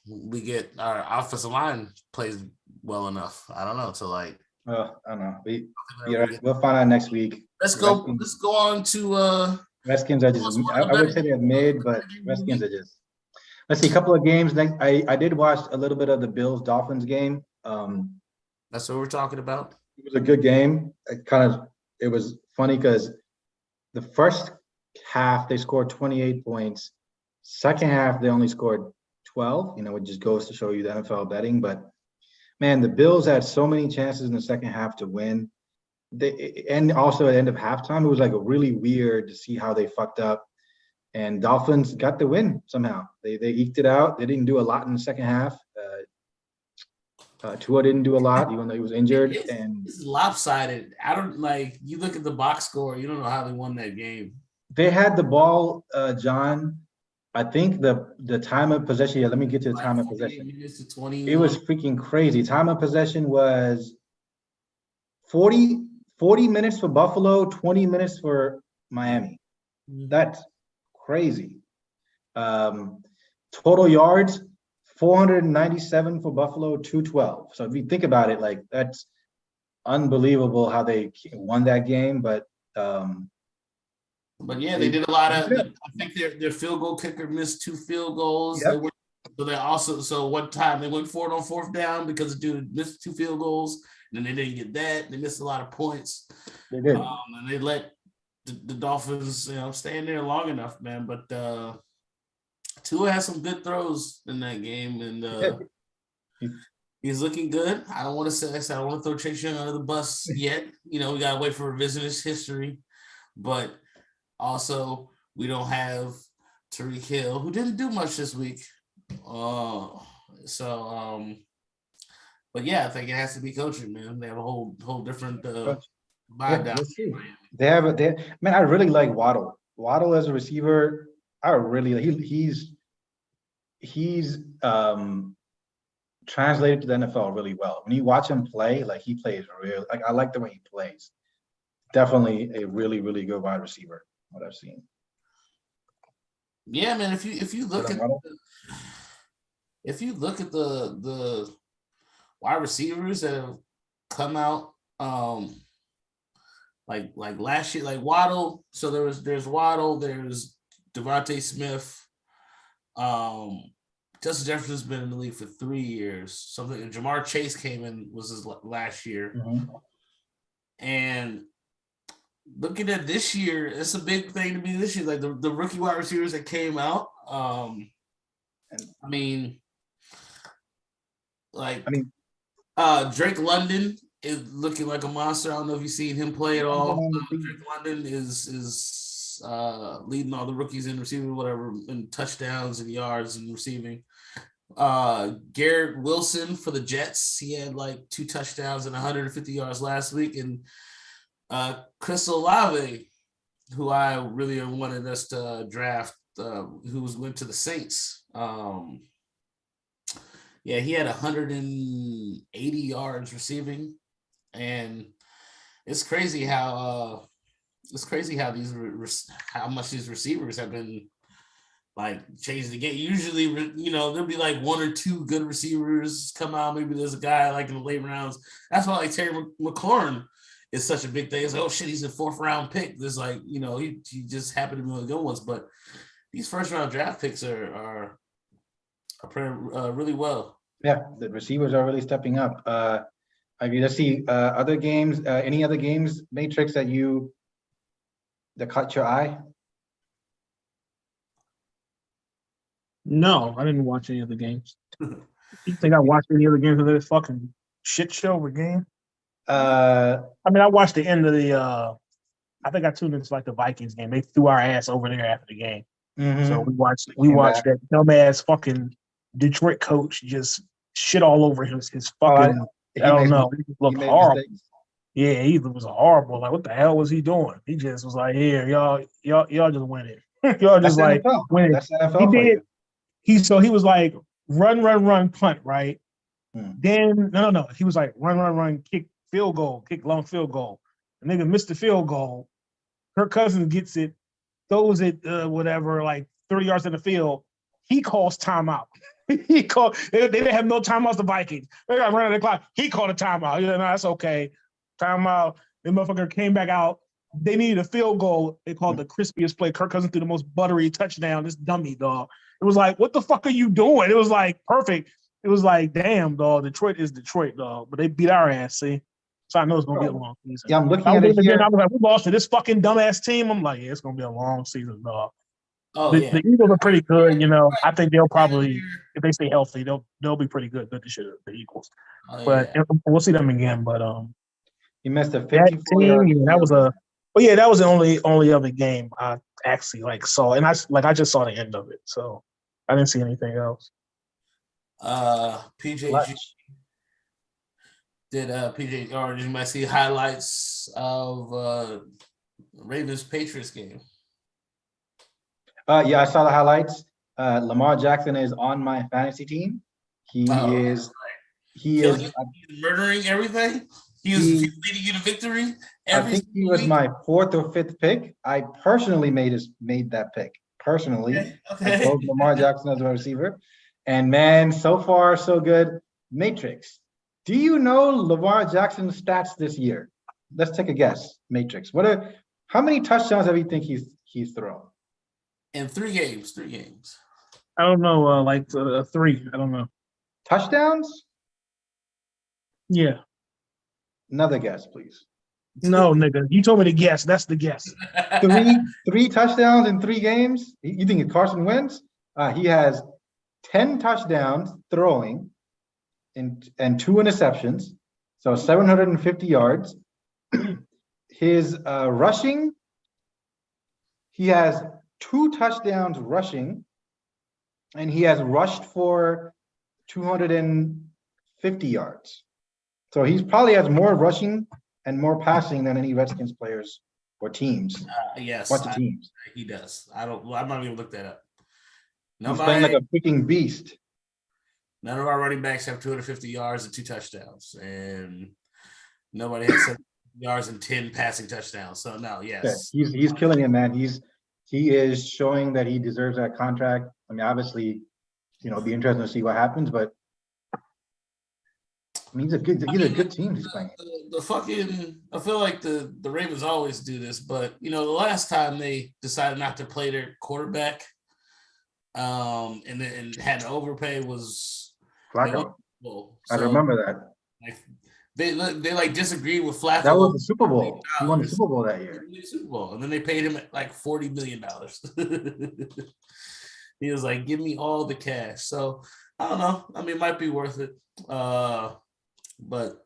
we get our offensive line plays well enough. I don't know. So like, I don't know. We'll find out next week. let's go on to Redskins are just, I would say they're mid, but Redskins are just, let's see, a couple of games. I did watch a little bit of the Bills-Dolphins game. That's what we're talking about. It was a good game. It was funny because the first half they scored 28 points. Second half they only scored 12. It just goes to show you the NFL betting. But man, the Bills had so many chances in the second half to win. And also at the end of halftime, it was like really weird to see how they fucked up. And Dolphins got the win somehow. They eked it out. They didn't do a lot in the second half. Tua didn't do a lot, even though he was injured. It's lopsided. I don't like. You look at the box score. You don't know how they won that game. They had the ball, John. I think the time of possession. Yeah, let me get to the time of possession. It was freaking crazy. Time of possession was 40 minutes for Buffalo, 20 minutes for Miami. That's crazy. Total yards, 497 for Buffalo, 212. So if you think about it, like that's unbelievable how they won that game. But yeah, they did a lot of. I think their field goal kicker missed 2 field goals. Yep. One time they went for it on 4th down because the dude missed 2 field goals. And then they didn't get that. They missed a lot of points. They did. And they let the Dolphins, stay in there long enough, man. But Tua had some good throws in that game, and he's looking good. I don't want to throw Chase Young under the bus yet. We got to wait for revisionist history. But also, we don't have Tyreek Hill, who didn't do much this week. But yeah, I think it has to be coaching, man. They have a whole different vibe down. Man, I really like Waddle. Waddle as a receiver, he's translated to the NFL really well. When you watch him play, like he plays real. Like I like the way he plays. Definitely a really, really good wide receiver. What I've seen. Yeah, man. If you look at the wide receivers that have come out, like last year, like Waddle. So there's Waddle, there's Devontae Smith. Justin Jefferson's been in the league for 3 years. Something Jamar Chase came in was his last year, and looking at this year, it's a big thing to me this year. Like the rookie wide receivers that came out. Drake London is looking like a monster. I don't know if you've seen him play at all. Drake London is leading all the rookies in receiving, whatever, in touchdowns and yards and receiving. Garrett Wilson for the Jets, he had like 2 touchdowns and 150 yards last week. And Chris Olave, who I really wanted us to draft, who went to the Saints. Yeah, he had 180 yards receiving, and it's crazy how how much these receivers have been like changing the game. Usually, there'll be like 1 or 2 good receivers come out. Maybe there's a guy like in the late rounds. That's why like Terry McLaurin is such a big thing. It's like, oh shit, he's a 4th round pick. There's like, he just happened to be one of the good ones. But these 1st round draft picks are playing really well. Yeah, the receivers are really stepping up. Let's see other games. Any other games, Matrix, that caught your eye? No, I didn't watch any of the games. You think I watched any other games of this fucking shit show of a game? I watched the end of the. I think I tuned into like the Vikings game. They threw our ass over there after the game, so we watched that dumbass fucking Detroit coach just shit all over his fucking. I don't know. He looked horrible. Mistakes. Yeah, he was horrible. Like, what the hell was he doing? He just was like, "Here, y'all just winning. Y'all just like winning." That's NFL. He did. He was like run, punt, right? Then no. He was like run, kick, field goal, kick long field goal. The nigga missed the field goal. Kirk Cousins gets it, throws it, whatever, like 30 yards in the field. He calls timeout. He called. They didn't have no timeouts. The Vikings. They got running the clock. He called a timeout. No, that's okay. Timeout. The motherfucker came back out. They needed a field goal. They called the crispiest play. Kirk Cousins threw the most buttery touchdown. This dummy dog. It was like, what the fuck are you doing? It was like perfect. It was like, damn, dog. Detroit is Detroit, dog. But they beat our ass. See, so I know it's gonna be a long season. Yeah, I'm looking I at was it here. like, we lost to this fucking dumbass team. I'm like, yeah, it's gonna be a long season, dog. Oh The, yeah. the Eagles are pretty good, you know. I think they'll probably, if they stay healthy, they'll be pretty good this year, the Eagles. Oh, But yeah. we'll see them again. But He missed a that 54 yard. team, yeah, that was a. But yeah, that was the only other game I actually like saw, and I just saw the end of it, so I didn't see anything else. PJG Clutch. did PJ or did you might see highlights of Ravens Patriots game? Yeah, I saw the highlights. Lamar Jackson is on my fantasy team. He Oh, is. He Killing is. it? He's murdering everything. He's leading you to victory. I think he was week. my 4th or 5th pick. I personally made that pick. Personally, I Okay. chose Lamar Jackson as a receiver, and man, so far so good. Matrix. Do you know Lamar Jackson's stats this year? Let's take a guess. Matrix. How many touchdowns do you think he's thrown? In 3 games. I don't know, like 3. I don't know. Touchdowns? Yeah, Another guess, please. no, nigga, you told me to guess. That's the guess. Three touchdowns in 3 games. You think it's Carson Wentz? He has 10 touchdowns throwing and 2 interceptions, so 750 yards. His rushing, he has 2 touchdowns rushing, and he has rushed for 250 yards. So he probably has more rushing and more passing than any Redskins players or teams. Yes, Bunch of teams. he does. I'm not even look that up. He's playing like a freaking beast. None of our running backs have 250 yards and 2 touchdowns, and nobody has 7 yards and 10 passing touchdowns. So no, yes, Yeah, he's killing it, man. He is showing that he deserves that contract. I mean, obviously, it'd be interesting to see what happens, but I mean, these are good teams he's playing. The fucking, I feel like the Ravens always do this, but the last time they decided not to play their quarterback, and then had to overpay was Flacco. So, I remember that. Like, they like disagreed with Flacco. That was the Super Bowl. He won the Super Bowl that year. Super Bowl, and then they paid him like $40 million. He was like, "Give me all the cash." So I don't know. I mean, it might be worth it. But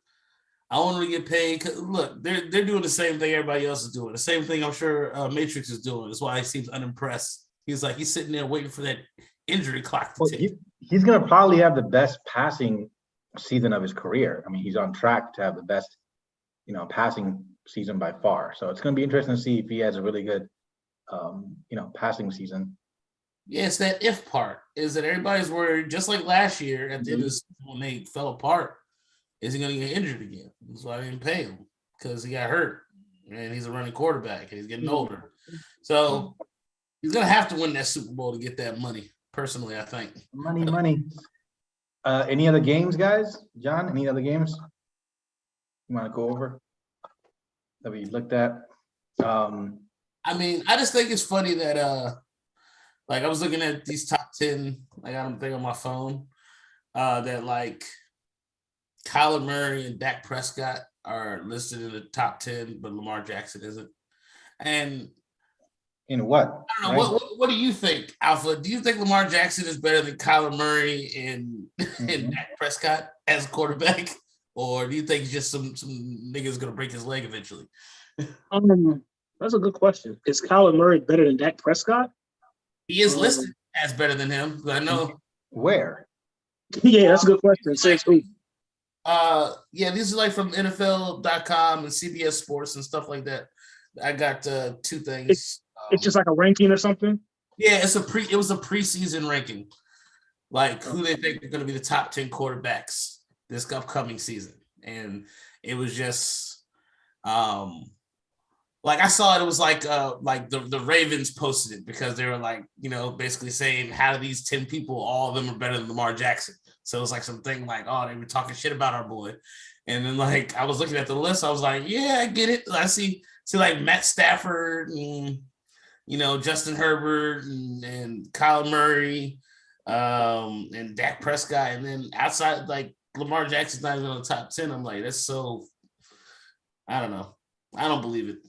I want to get paid. 'Cause look, they're doing the same thing everybody else is doing. The same thing I'm sure Matrix is doing. That's why he seems unimpressed. He's sitting there waiting for that injury clock to tick. He's going to probably have the best passing season of his career. I mean, he's on track to have the best, passing season by far. So it's going to be interesting to see if he has a really good, passing season. Yeah, it's that if part. Is that everybody's worried, just like last year at the end of the season when they fell apart, is he going to get injured again? That's why I didn't pay him, because he got hurt, and he's a running quarterback, and he's getting older. So he's going to have to win that Super Bowl to get that money, personally, I think. Money. Any other games, guys? John, any other games you want to go over that we looked at? I mean, I just think it's funny that I was looking at these top 10, I got them thing on my phone, that Kyler Murray and Dak Prescott are listed in the top 10, but Lamar Jackson isn't. And In what? I don't know, what do you think, Alpha? Do you think Lamar Jackson is better than Kyler Murray and Dak Prescott as a quarterback? Or do you think just some nigga's gonna break his leg eventually? That's a good question. Is Kyler Murray better than Dak Prescott? He is listed as better than him, but I know. Where? Yeah, that's a good question. Says who? Yeah, these are from NFL.com and CBS Sports and stuff like that. I got 2 things. It's just like a ranking or something. Yeah, it was a preseason ranking, who they think are going to be the top 10 quarterbacks this upcoming season, and it was just like I saw it was like the Ravens posted it because they were like, you know, basically saying how do these 10 people, all of them are better than Lamar Jackson. So it was like something like, oh, they were talking shit about our boy. And then like I was looking at the list, I was like, yeah, I get it. I see like Matt Stafford and you know Justin Herbert and Kyle Murray and Dak Prescott, and then outside like Lamar Jackson's not even on the top 10. I'm like, that's so I don't know. I don't believe it.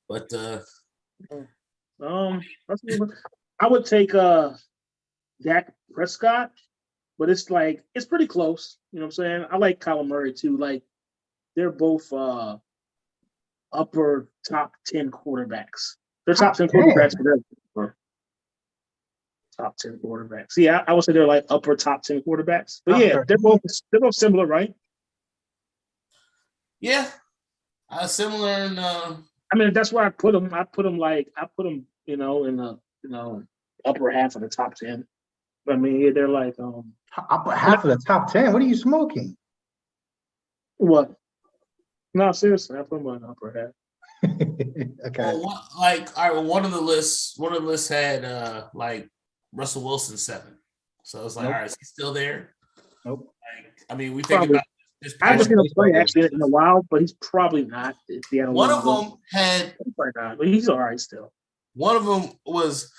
But I would take Dak Prescott, but it's like it's pretty close. You know what I'm saying? I like Kyler Murray too. Like they're both upper top 10 quarterbacks. They're top 10 quarterbacks for top 10 quarterbacks. Yeah, I would say they're like upper top 10 quarterbacks. But yeah, they're both similar, right? Yeah, similar in I mean, that's where I put them. I put them, you know, in the upper half of the top 10. But I mean, yeah, they're like Upper half of the top 10. What are you smoking? what? No, seriously, I put them on the upper half. Okay. well, one of the lists had like Russell Wilson 7. So it's like, Nope. all right, is he still there? Nope. Like, I mean, we think Probably. about this. I haven't seen him play actually in a while, but he's probably not. If he had a One little of bit. them had He's probably not, but he's all right still. one of them was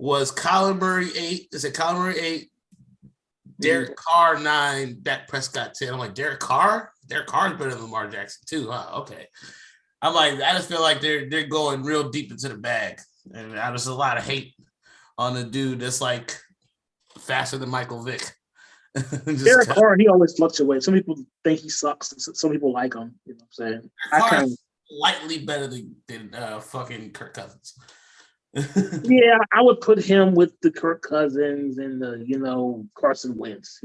Kyler Murray 8. Is it Kyler Murray 8? Derek Carr 9, Dak Prescott 10. I'm like, Derek Carr? Derek Carr's better than Lamar Jackson too. Huh? Okay. I'm like, I just feel like they're going real deep into the bag. And there's a lot of hate on the dude that's like faster than Michael Vick. Derek Carr, he always fluctuates. Some people think he sucks. Some people like him. You know what I'm saying? I kind of slightly better than fucking Kirk Cousins. yeah, I would put him with the Kirk Cousins and the Carson Wentz.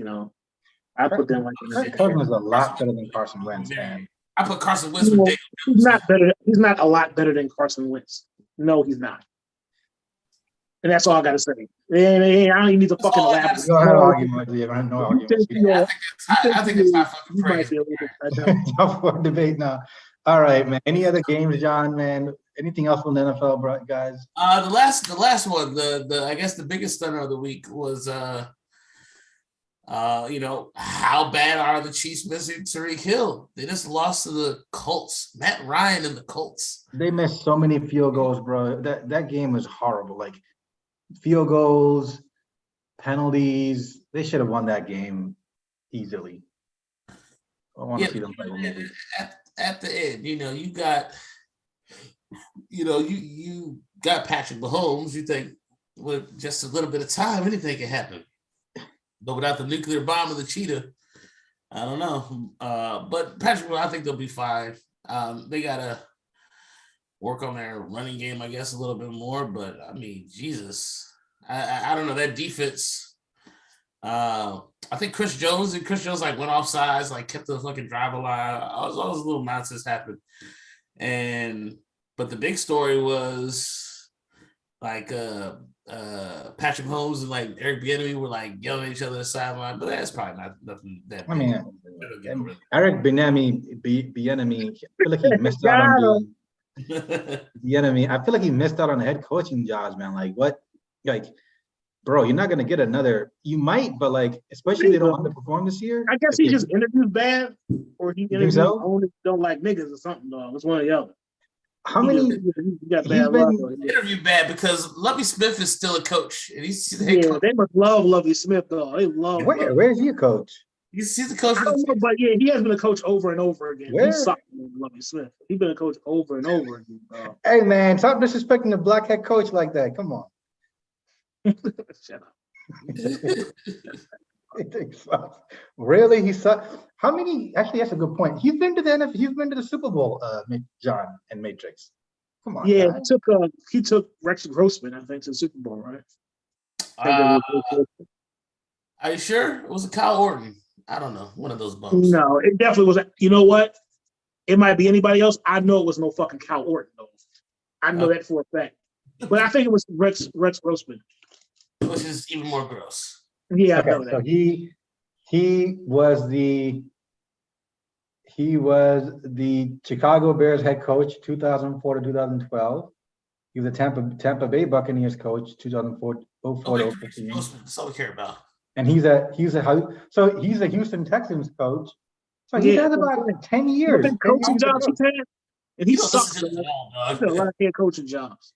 I put them like Kirk Cousins is a lot better than Carson Wentz, man. I put Carson Wentz with Daniel Jones. He's not better. He's not a lot better than Carson Wentz. No, he's not. And that's all I gotta say. I don't even need to fucking elaborate. No argument. No argument. I think it's high fucking You might praise. be a little bit Tough for debate now. All right, man. Any other games, John, man? Anything else from the NFL, bro, guys? The last one, the I guess the biggest stunner of the week was how bad are the Chiefs missing Tyreek Hill? They just lost to the Colts. Matt Ryan and the Colts. They missed so many field goals, bro. That game was horrible. Like field goals, penalties. They should have won that game easily. I want to see them play one movie. At the end, you got Patrick Mahomes. You think with just a little bit of time, anything can happen. But without the nuclear bomb of the cheetah, I don't know. But Patrick, I think they'll be fine. They gotta work on their running game, I guess, a little bit more. But I mean, Jesus, I don't know that defense. I think Chris Jones like went off sides, like kept the fucking drive alive. All those little nonsense happened. But the big story was like Patrick Mahomes and like Eric Bieniemy were like yelling at each other at the sideline, but that's probably not nothing that. I mean, Eric Bieniemy, I feel like he missed out on Bieniemy. I feel like he missed out on the head coaching jobs, man. Like what? Like, bro, you're not gonna get another. You might, but like, especially if they don't underperform this year. I guess he just interviewed bad, or he interviewed so? only don't like niggas or something. Dog, it's one or the other. How many? He got bad luck. Interview bad because Lovie Smith is still a coach, and he's the head coach. They must love Lovie Smith though. They love. Where is he a coach? He's the coach. I don't know, but yeah, he has been a coach over and over again. Where? He sucked with Lovie Smith. He's been a coach over and over again. Hey man, stop disrespecting the black head coach like that. Come on. Shut up. Really? He sucked. How many? Actually, that's a good point. He's been to the NFL. He's been to the Super Bowl, John and Matrix. Come on. Yeah, guys. he took Rex Grossman, I think, to the Super Bowl, right? Are you sure? It was a Kyle Orton. I don't know. One of those bums. No, it definitely was. You know what? It might be anybody else. I know it was no fucking Kyle Orton, though. I know that for a fact. But I think it was Rex Grossman. Which is even more gross. Yeah, Okay, I know that. so he He was the Chicago Bears head coach 2004 to 2012. He was the Tampa Bay Buccaneers coach 2004 04 Okay, to 15. that's all we care about. And he's a Houston Texans coach. So he Yeah. has about 10 You know years. that coaching jobs he's had, and he You don't sucks. listen to Man. them all, He's dog. had a lot of head coaching jobs.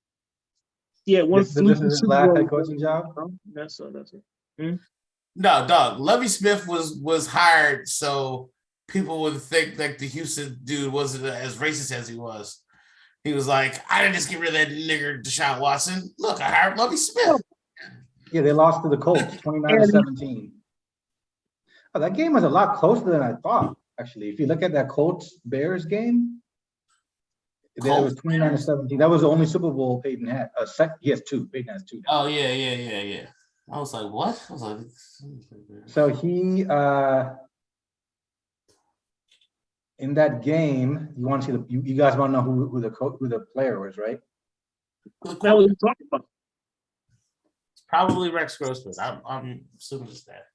Yeah, one This is his Super last Bowl. head coaching job. That's it. No, dog. Lovie Smith was hired so people would think like the Houston dude wasn't as racist as he was. He was like, I didn't just get rid of that nigger Deshaun Watson. Look, I hired Lovie Smith. Yeah, they lost to the Colts 29 to 17. Oh, that game was a lot closer than I thought, actually. If you look at that Colts Bears game, it was 29 to 17. That was the only Super Bowl Peyton had. He has two. Peyton has two. Oh, yeah. I was like, what? I was like, So he in that game, you want to see you guys want to know who the player was, right? That's what we're talking about. probably Rex Grossman. I'm assuming it's that.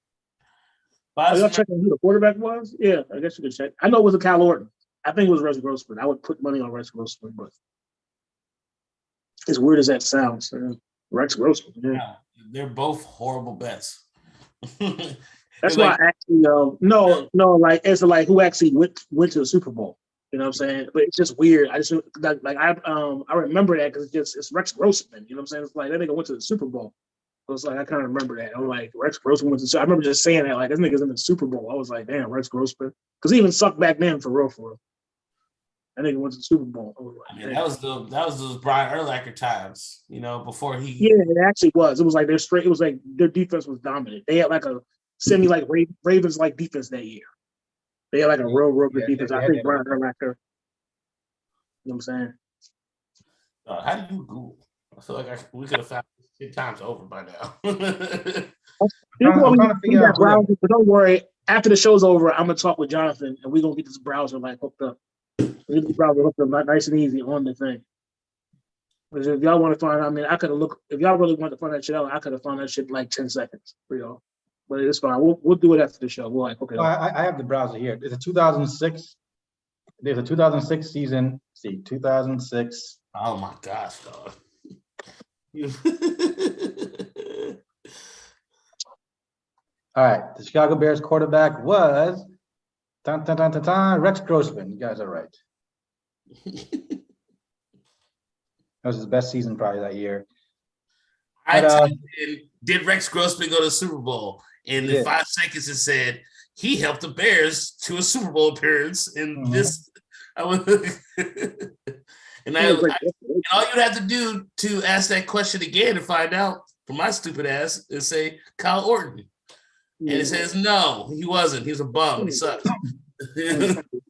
Are But y'all checking who the quarterback was? Yeah, I guess you could check. I know it was a Cal Orton. I think it was Rex Grossman. I would put money on Rex Grossman, but as weird as that sounds, Rex Grossman. Yeah. they're both horrible bets. That's why I actually no, like as to like who actually went to the Super Bowl. You know what I'm saying? But it's just weird. I just like I remember that because it's Rex Grossman. You know what I'm saying? It's like that nigga went to the Super Bowl. So it's like I kind of remember that. I'm like Rex Grossman went to. I remember just saying that like this nigga's in the Super Bowl. I was like, damn, Rex Grossman, because he even sucked back then for real. That nigga went to the Super Bowl. I was like, I mean, that was those Brian Urlacher times. You know, before he. Yeah, it actually was. It was like it was like their defense was dominant. They had like a semi like Ravens like defense that year. They had like a real good defense. I think Brian Urlacher. You know what I'm saying? How do you Google? I feel like we could have found this 10 times over by now. I'm trying to figure out. Browser, but don't worry. After the show's over, I'm gonna talk with Jonathan, and we're gonna get this browser like hooked up. We get the browser hooked up nice and easy on the thing. Because if y'all want to find, I mean, I could have looked. If y'all really want to find that shit out, I could have found that shit in like 10 seconds for y'all. But it's fine. We'll do it after the show. We'll like okay. I have the browser here. It's a 2006. There's a 2006 season. Let's see, 2006. Oh my gosh, dog. All right, the Chicago Bears quarterback was Rex Grossman. You guys are right. That was his best season probably that year. I typed in, did Rex Grossman go to the Super Bowl? And in 5 seconds it said he helped the Bears to a Super Bowl appearance. And this, I was, and all you'd have to do to ask that question again and find out from my stupid ass is say Kyle Orton. And it says no, he wasn't. He was a bum. He sucked.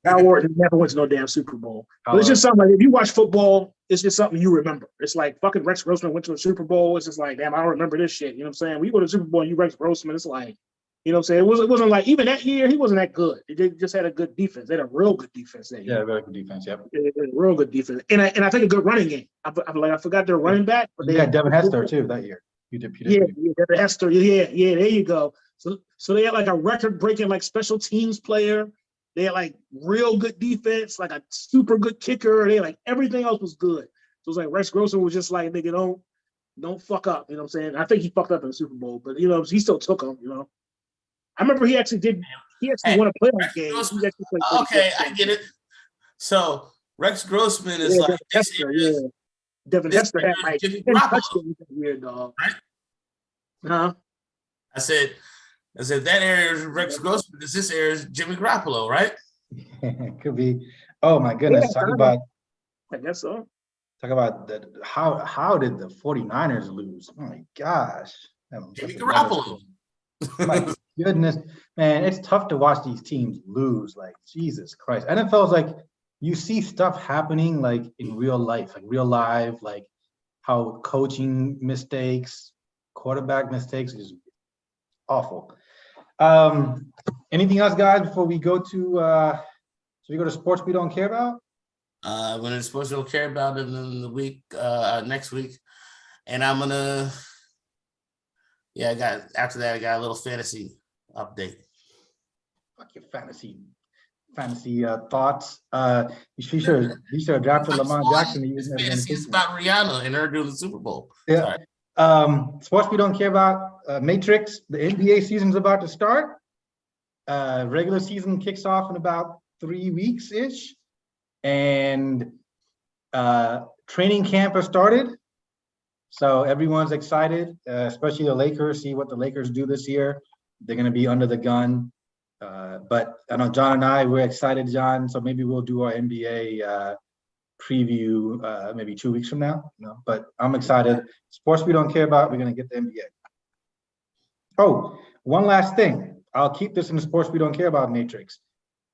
Kyle Orton never went to no damn Super Bowl. But it's just something like if you watch football, it's just something you remember. It's like fucking Rex Grossman went to a Super Bowl. It's just like, damn, I don't remember this shit. You know what I'm saying? When you go to the Super Bowl and you Rex Grossman, it's like, you know what I'm saying? It wasn't like even that year, he wasn't that good. They just had a good defense. They had a real good defense that year. Yeah, very good defense. Yep. Real good defense. And I think a good running game. I forgot their running back, but they had Devin Hester too that year. Devin Hester. Yeah, there you go. So they had like a record-breaking like special teams player. They had like real good defense, like a super good kicker. They like everything else was good. So it was like Rex Grossman was just like, nigga, don't fuck up. You know what I'm saying? I think he fucked up in the Super Bowl, but you know, he still took him, you know. I remember he actually won a playoff game. Okay, I get it. So Rex Grossman is like Devin Hester had like 10 touchdowns that year, dog. Right? Huh? I said that area is Rex Grossman. This area is Jimmy Garoppolo, right? Could be. Oh my goodness. I guess so. Talk about that. How did the 49ers lose? Oh my gosh. Jimmy Garoppolo. My goodness, man, it's tough to watch these teams lose. Like, Jesus Christ. NFL is like, you see stuff happening like in real life, like real life, like how coaching mistakes, quarterback mistakes is awful. Anything else, guys, before we go to sports we don't care about? When it's sports we don't care about it in the week, next week. And I'm gonna I got a little fantasy update. Fuck your fantasy. fantasy thoughts. He should have drafted Lamar Jackson. He was never going to Fantasy is take him. about Rihanna and her doing the Super Bowl. Yeah. Sorry. Sports we don't care about. Matrix. The NBA season's about to start. Regular season kicks off in about 3 weeks ish, and training camp has started. So everyone's excited, especially the Lakers. See what the Lakers do this year. They're going to be under the gun. But I know John and I, we're excited, John. So maybe we'll do our NBA preview maybe 2 weeks from now. But I'm excited. Sports we don't care about, we're going to get the NBA. Oh, one last thing. I'll keep this in the sports we don't care about matrix.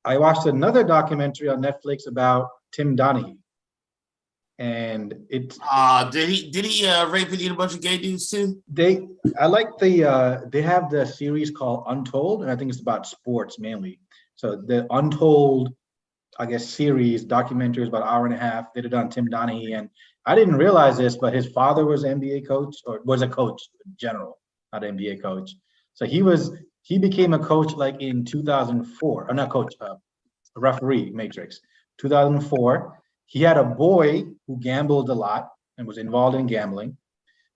I watched another documentary on Netflix about Tim Donaghy. And it Did he rape and eat a bunch of gay dudes too? I like they have the series called Untold, and I think it's about sports mainly. So the Untold, I guess, series documentary is about an hour and a half. They did it on Tim Donaghy, and I didn't realize this, but his father was an NBA coach, or was a coach in general, not an NBA coach. So he became a coach like in 2004, or not coach, a referee, Matrix, 2004. He had a boy who gambled a lot and was involved in gambling.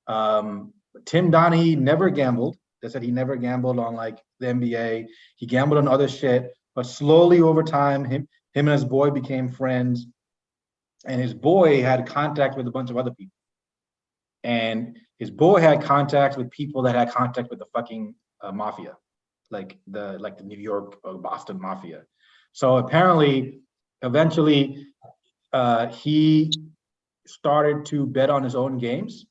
Tim Donaghy never gambled. They said he never gambled on like the NBA. He gambled on other shit, but slowly over time, him and his boy became friends. And his boy had contact with a bunch of other people. And his boy had contacts with people that had contact with the fucking mafia, like the New York or Boston mafia. So apparently, eventually, he started to bet on his own games.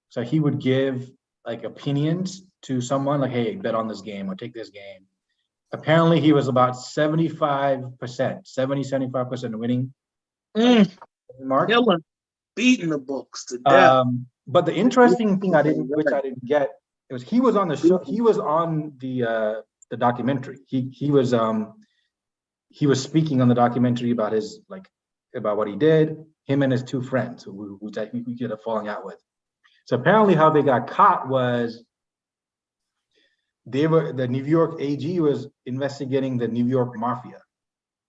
So he would give like opinions to someone like, hey, bet on this game or take this game. Apparently he was about 75% winning. Mark. Killing, beating the books to death. But the interesting thing I didn't get, it was he was on the show, he was on the documentary. He was speaking on the documentary about his about what he did, him and his two friends who he had a falling out with. So apparently how they got caught was the New York AG was investigating the New York mafia,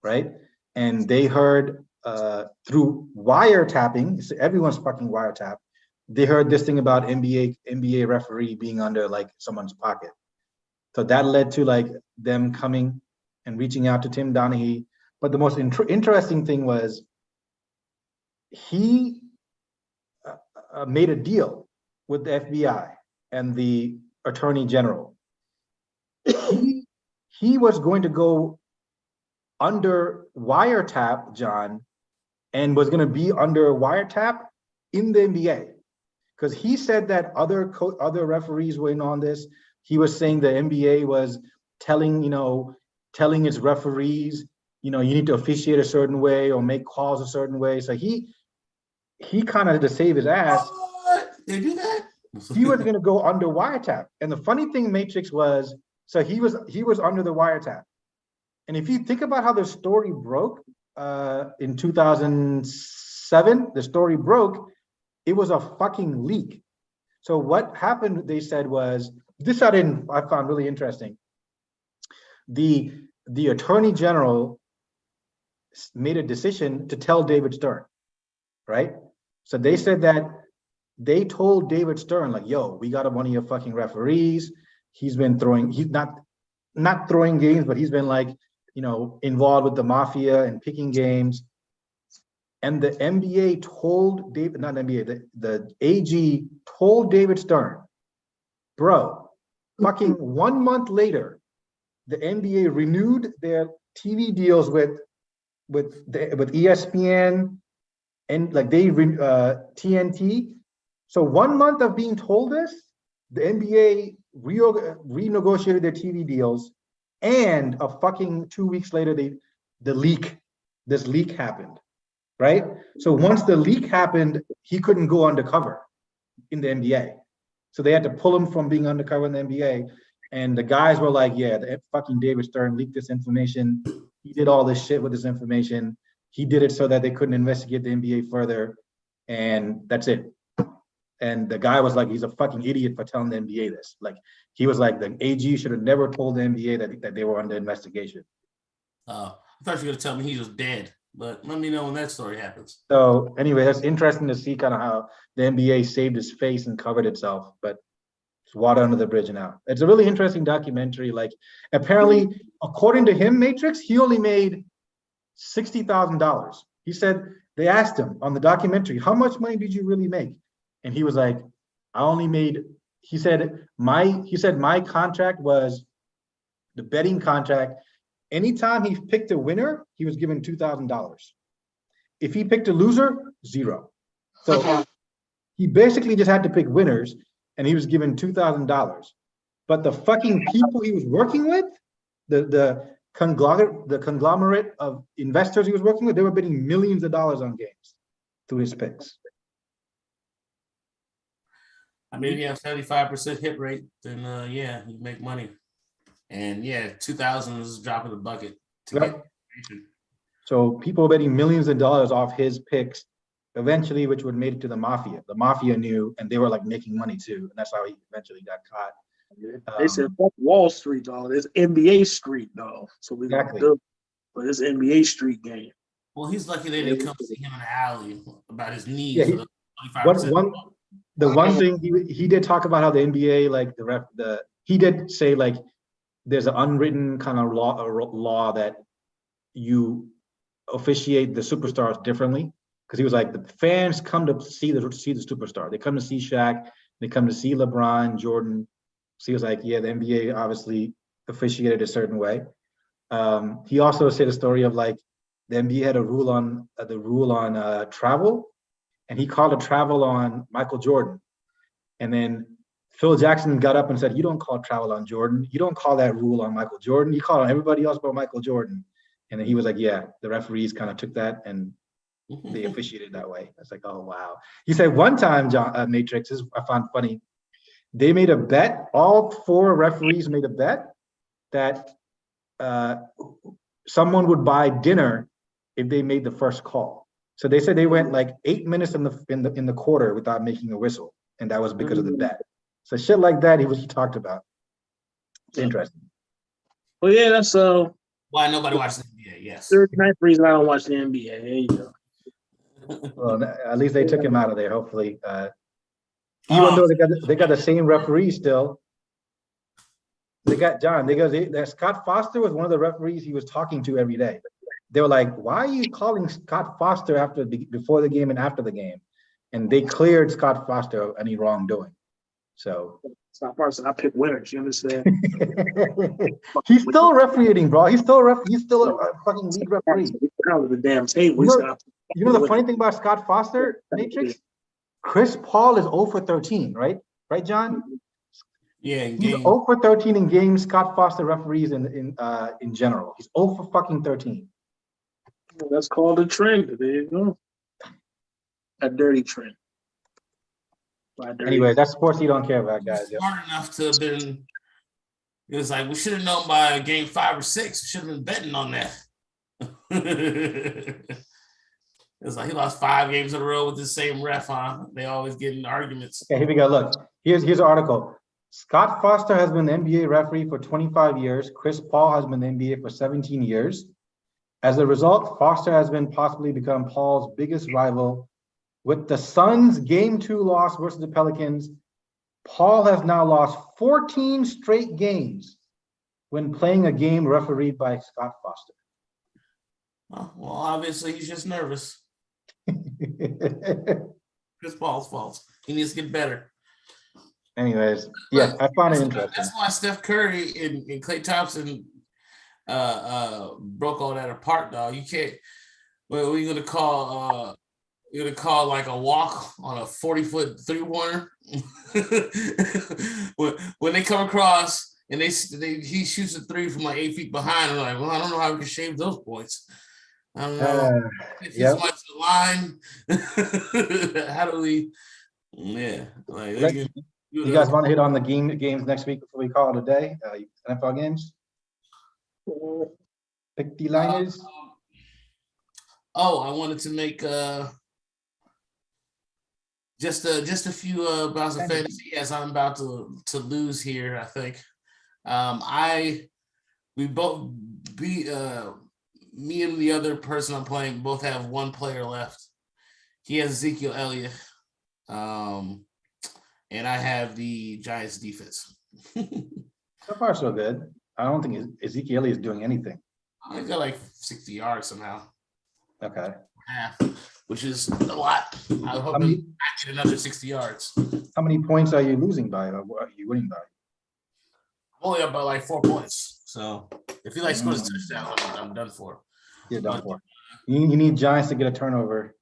right? And they heard through wiretapping, so everyone's fucking wiretap, they heard this thing about NBA referee being under like someone's pocket. So that led to like them coming and reaching out to Tim Donaghy. But the most interesting thing was he made a deal with the FBI and the Attorney General. He was going to go under wiretap, John, and was going to be under wiretap in the NBA. Because he said that other referees were in on this. He was saying the NBA was telling its referees, you need to officiate a certain way or make calls a certain way. So he kind of, to save his ass, They do that? he was going to go under wiretap. And the funny thing, Matrix, was, so he was under the wiretap. And if you think about how the story broke in 2007, the story broke, it was a fucking leak. So what happened, they said, was, this I found really interesting. The Attorney General made a decision to tell David Stern, right? So they said that they told David Stern, like, yo, we got one of your fucking referees. He's been he's not throwing games, but he's been like, involved with the mafia and picking games. And the NBA told David, not NBA, the AG told David Stern, bro, fucking 1 month later, the NBA renewed their TV deals with ESPN and like TNT. So 1 month of being told this, the NBA renegotiated their TV deals, and a fucking 2 weeks later, this leak happened, right? So once the leak happened, he couldn't go undercover in the NBA. So they had to pull him from being undercover in the NBA. And the guys were like, yeah, the fucking David Stern leaked this information. He did all this shit with this information. He did it so that they couldn't investigate the NBA further. And that's it. And the guy was like, he's a fucking idiot for telling the NBA this. Like, he was like, the AG should have never told the NBA that they were under investigation. Oh, I thought you were gonna tell me he was dead, but let me know when that story happens. So anyway, that's interesting to see kind of how the NBA saved its face and covered itself, but it's water under the bridge now. It's a really interesting documentary. Like apparently, according to him, Matrix, he only made $60,000. He said they asked him on the documentary, how much money did you really make? And he was like, I only made, he said my contract was the betting contract. Anytime he picked a winner, he was given $2,000. If he picked a loser, $0. So he basically just had to pick winners and he was given $2,000. But the fucking people he was working with, the conglomerate of investors he was working with, they were bidding millions of dollars on games through his picks. I mean, if you have 75% hit rate, then yeah, you make money. And yeah, 2,000 is a drop in the bucket to Right. get information. So people were betting millions of dollars off his picks, eventually, which would made it to the mafia. The mafia knew, and they were like making money too, and that's how he eventually got caught. They said fuck Wall Street, dog. It's NBA Street, dog. So we Exactly. do, but it's NBA Street game. Well, he's lucky they didn't come see him in the alley about his knees. Yeah, for the 25%. The one thing he did talk about how the NBA, like he did say like there's an unwritten kind of law that you officiate the superstars differently, because he was like the fans come to see the superstar. They come to see Shaq. They come to see LeBron, Jordan. So he was like, yeah, the NBA obviously officiated a certain way. He also said a story of like the NBA had a rule on travel, and he called a travel on Michael Jordan. And then Phil Jackson got up and said, you don't call travel on Jordan. You don't call that rule on Michael Jordan. You call it on everybody else but Michael Jordan. And then he was like, yeah, the referees kind of took that and they officiated that way. It's like, oh, wow. He said one time, Matrix, this I found funny. They made a bet. All 4 referees made a bet that someone would buy dinner if they made the first call. So they said they went like 8 minutes in the quarter without making a whistle, and that was because of the bet. So shit like that he talked about. It's interesting. Well, yeah, that's Why nobody watches the NBA? Yes. third ninth reason I don't watch the NBA. There you go. Well, at least they took him out of there. Hopefully, even though they got the same referee still. They got John. That Scott Foster was one of the referees he was talking to every day. They were like, "Why are you calling Scott Foster before the game and after the game?" And they cleared Scott Foster of any wrongdoing. So Scott Foster, I pick winners. You understand? he's still refereeing, bro. He's still a fucking lead referee. Out of the damn table. You know the funny thing about Scott Foster, Matrix? Chris Paul is 0 for 13, right? Right, John? Yeah, in He's game. 0 for 13 in games Scott Foster referees in general. He's 0 for fucking 13. That's called a trend. There you go. A dirty trend. Anyway, that's sports you don't care about, guys. Yeah. Smart enough to have been. It was like we should have known by game 5 or 6. We should have been betting on that. It's like he lost 5 games in a row with the same ref, huh? They always get in arguments. Okay, here we go. Look, here's an article. Scott Foster has been the NBA referee for 25 years. Chris Paul has been the NBA for 17 years. As a result, Foster has possibly become Paul's biggest rival. With the Suns' Game 2 loss versus the Pelicans, Paul has now lost 14 straight games when playing a game refereed by Scott Foster. Oh, well, obviously he's just nervous. Chris Paul's fault. He needs to get better. Anyways, yeah, I found it interesting. That's why Steph Curry and Klay Thompson broke all that apart, dog. You can't. Well, we're gonna call. You're gonna call like a walk on a 40-foot 3-pointer. when they come across and he shoots a 3 from like 8 feet behind, I'm like, well, I don't know how we can shave those points. I don't know. If he's much the line, how do we? Yeah, like you guys want to hit on the games next week before we call it a day? NFL games. Pick the liners. I wanted to make just a few about some fantasy. Yes, I'm about to lose here. I think me and the other person I'm playing both have one player left. He has Ezekiel Elliott. And I have the Giants defense. So far, so good. I don't think Ezekiel is doing anything. He's got like 60 yards somehow. Okay. Half, which is a lot. I was hoping many- I get another 60 yards. How many points are you losing by, or what are you winning by? I'm only up by like 4 points. So if he like scores a touchdown, I'm done for. You're done for. You need Giants to get a turnover.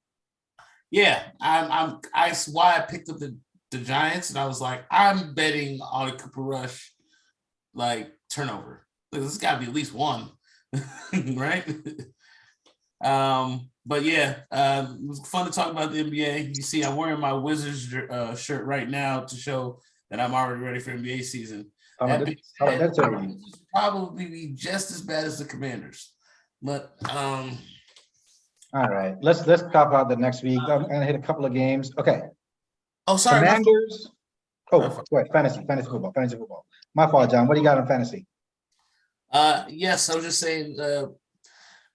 Yeah, I why I picked up the Giants, and I was like, I'm betting on a Cooper Rush like turnover. Like, this got to be at least one, right? But yeah, it was fun to talk about the NBA. You see, I'm wearing my Wizards shirt right now to show that I'm already ready for NBA season. That's already. Probably be just as bad as the Commanders, but All right, let's cop out the next week. I'm gonna hit a couple of games. Okay, oh, sorry, Commanders. Oh, wait, fantasy football. My fault, John. What do you got on fantasy? yes, I was just saying.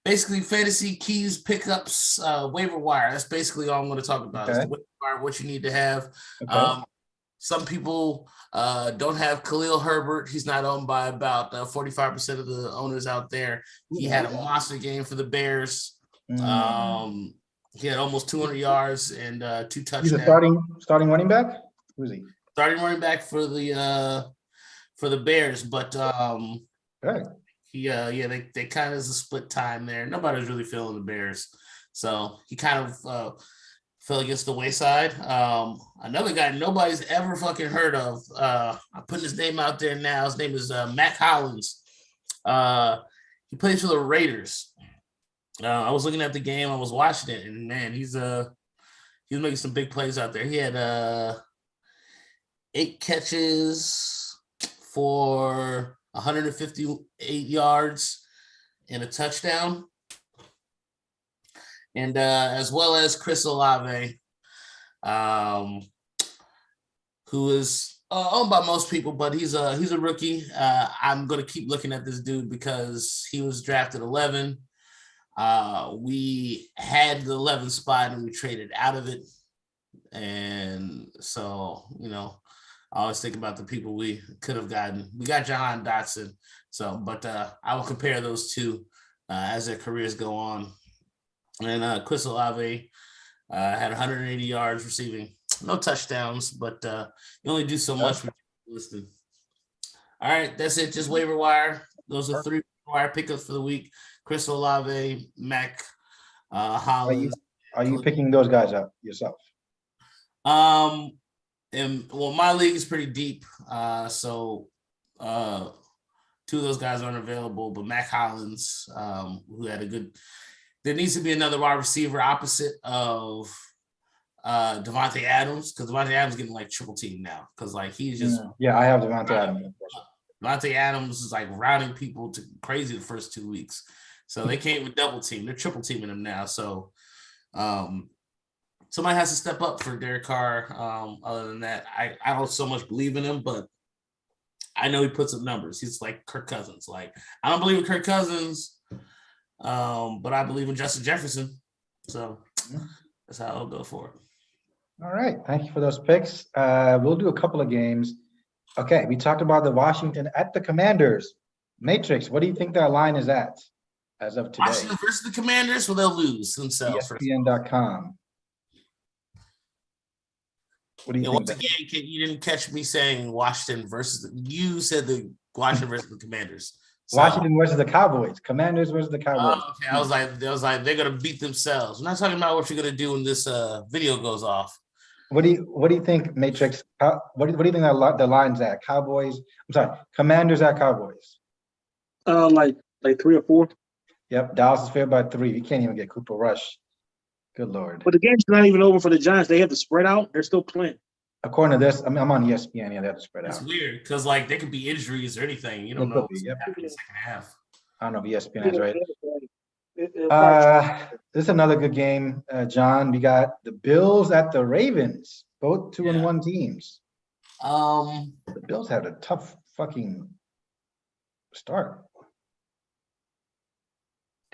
Basically, fantasy keys, pickups, waiver wire. That's basically all I'm going to talk about. Is Okay. the waiver wire, what you need to have. Okay. Some people don't have Khalil Herbert. He's not owned by about 45% of the owners out there. He had a monster game for the Bears. He had almost 200 yards and 2 touchdowns. He's a starting running back. Who's he? Starting running back for the Bears, but Okay. they kind of is a split time there. Nobody's really feeling the Bears, so he kind of fell against the wayside. Another guy nobody's ever fucking heard of. I'm putting his name out there now. His name is Matt Collins. He plays for the Raiders. I was looking at the game. I was watching it, and man, he's making some big plays out there. He had 8 catches for 158 yards and a touchdown. And as well as Chris Olave, who is owned by most people, but he's a rookie. I'm going to keep looking at this dude because he was drafted 11. We had the 11 spot and we traded out of it. And so, I always think about the people we could have gotten. We got Jahan Dotson. So, but I will compare those two as their careers go on. And Chris Olave had 180 yards receiving, no touchdowns, but you only do so much with listed. All right, that's it. Just waiver wire. Those are 3 wire pickups for the week. Chris Olave, Mac Hollins. Are you picking those guys up yourself? And well, my league is pretty deep, so 2 of those guys aren't available. But Mac Hollins, who had a good. There needs to be another wide receiver opposite of Devontae Adams, because Devontae Adams is getting like triple team now, because like he's just I have Devontae Adams. Devontae Adams is like routing people to crazy the first 2 weeks, so they can't even double team. They're triple teaming him now. So somebody has to step up for Derek Carr. Other than that, I don't so much believe in him, but I know he puts up numbers. He's like Kirk Cousins. Like, I don't believe in Kirk Cousins, but I believe in Justin Jefferson. So that's how I'll go for it. All right. Thank you for those picks. We'll do a couple of games. Okay. We talked about the Washington at the Commanders. Matrix, what do you think that line is at as of today? Washington versus the Commanders, well, they'll lose themselves. ESPN.com. What do you think? Once again, you didn't catch me saying Washington versus. You said the Washington versus the Commanders. So, Washington versus the Cowboys. Commanders versus the Cowboys. Okay, I was like, they're gonna beat themselves. I'm not talking about what you're gonna do when this video goes off. What do you think, Matrix? What do you think that the line's at? Cowboys. I'm sorry, Commanders at Cowboys. Like 3 or 4. Yep, Dallas is favored by 3. You can't even get Cooper Rush. Good Lord. But the game's not even over for the Giants. They have to spread out. They're still playing. According to this, I'm on ESPN. Yeah, they have to spread It's out. weird because like there could be injuries or anything. You don't It know could be, what's yep. gonna happen in the second half. I don't know if ESPN is right. This is another good game, John. We got the Bills at the Ravens, both 2-1 teams. The Bills had a tough fucking start.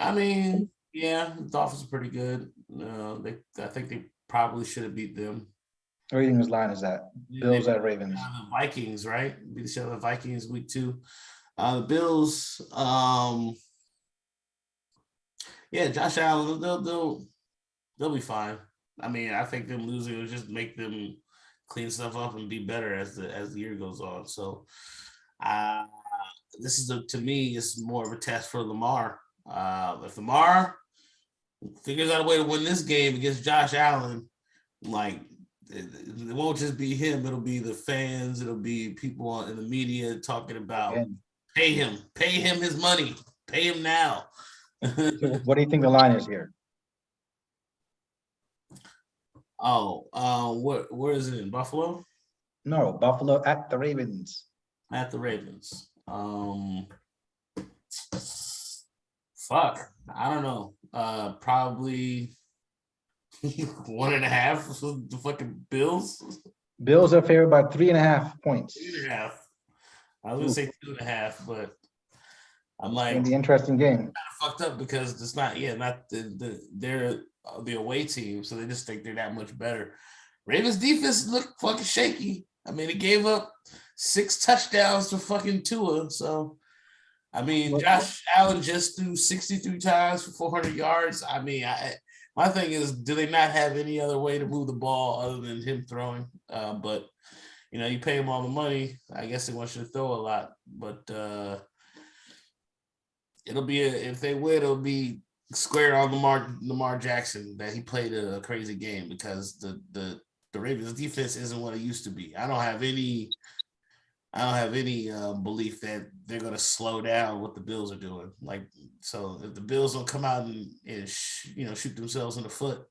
I mean, yeah, the Dolphins are pretty good. I think they probably should have beat them. What do you think this line is at? Bills They at Ravens. the Vikings, right? Beat the Vikings week 2. The Bills, yeah, Josh Allen, they'll be fine. I mean, I think them losing will just make them clean stuff up and be better as the year goes on. So, this is to me, it's more of a test for Lamar. If Lamar figures out a way to win this game against Josh Allen, like it won't just be him; it'll be the fans, it'll be people in the media talking about pay him his money, pay him now. What do you think the line is here? Where is it in Buffalo? No, Buffalo at the Ravens. At the Ravens. Fuck, I don't know. Probably 1.5. The fucking Bills. Bills are favored by 3.5 points. 2.5. I was gonna say 2.5, but I'm like, It's gonna be an interesting game. kind of fucked up because it's not. Yeah, not they're the away team, so they just think they're that much better. Ravens defense looked fucking shaky. I mean, it gave up 6 touchdowns to fucking Tua. So, I mean, Josh Allen just threw 63 times for 400 yards. I mean, my thing is, do they not have any other way to move the ball other than him throwing? But, you know, you pay him all the money. I guess they want you to throw a lot. But it'll be, if they win, it'll be square on Lamar Jackson that he played a crazy game because the Ravens defense isn't what it used to be. I don't have any belief that they're going to slow down what the Bills are doing. Like, so if the Bills don't come out and shoot themselves in the foot,